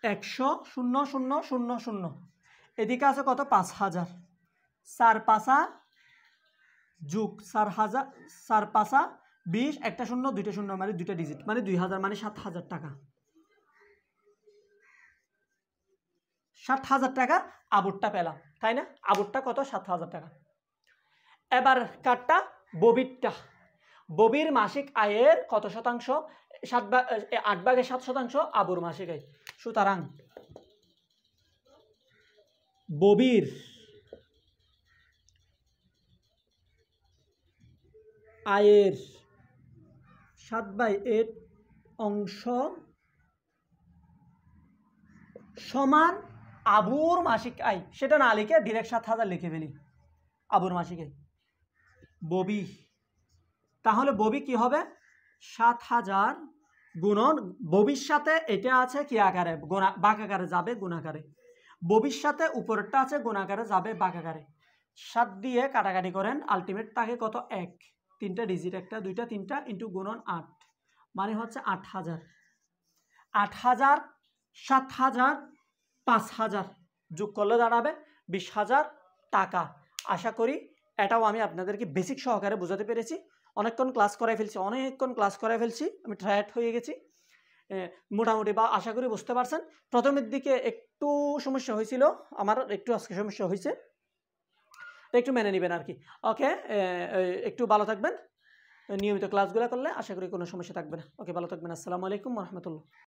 100, 0,000,000। এদিকে আছে কত? 5,000। 4 5 যোগ 4,000, 4 5 20, একটা শূন্য দুইটা শূন্য মানে দুইটা ডিজিট, মানে 2,000, মানে 7,000 টাকা। 7,000 টাকা আবুরটা পেলাম, তাই না? আবুরটা কত? 7,000 টাকা। এবার কারটা? ববিরটা। ববির মাসিক আয়ের কত শতাংশ? 8/7 আবুর মাসিক আয়। সুতরাং ববির আয়ের 7/8 অংশ সমান আবুর মাসিক আয়। সেটা না লিখে ডিরেক্ট 7,000 লিখে ফেলি, আবুর মাসিক আয় ববি। তাহলে ববি কি হবে? 7,000 গুণন, ববির সাথে এটা আছে কি আকারে? বাঁক আকারে যাবে গুণাকারে। ববির সাথে উপরেরটা আছে গুণাকারে যাবে বাঁক আকারে। 7 দিয়ে কাটাকাটি করেন, আলটিমেট থাকে কত? 1, 3টা ডিজিট, 1টা 2টা 3টা ইন্টু গুণন 8, মানে হচ্ছে 8,000। 8,000, 7,000, 5,000 যোগ করলে দাঁড়াবে 20,000 টাকা। আশা করি এটাও আমি আপনাদেরকে বেসিক সহকারে বোঝাতে পেরেছি। অনেকক্ষণ ক্লাস করাই ফেলছি, আমি টায়ার্ড হয়ে গেছি মোটামুটি, বা আশা করি বুঝতে পারছেন। প্রথমের দিকে একটু সমস্যা হয়েছিল আমার, একটু আজকে সমস্যা হয়েছে, একটু মেনে নেবেন আর কি। ওকে, একটু ভালো থাকবেন। নিয়মিত ক্লাসগুলো করলে আশা করি কোনো সমস্যা থাকবে না। ওকে, ভালো থাকবেন। আসসালামু আলাইকুম ওয়া রাহমাতুল্লাহ।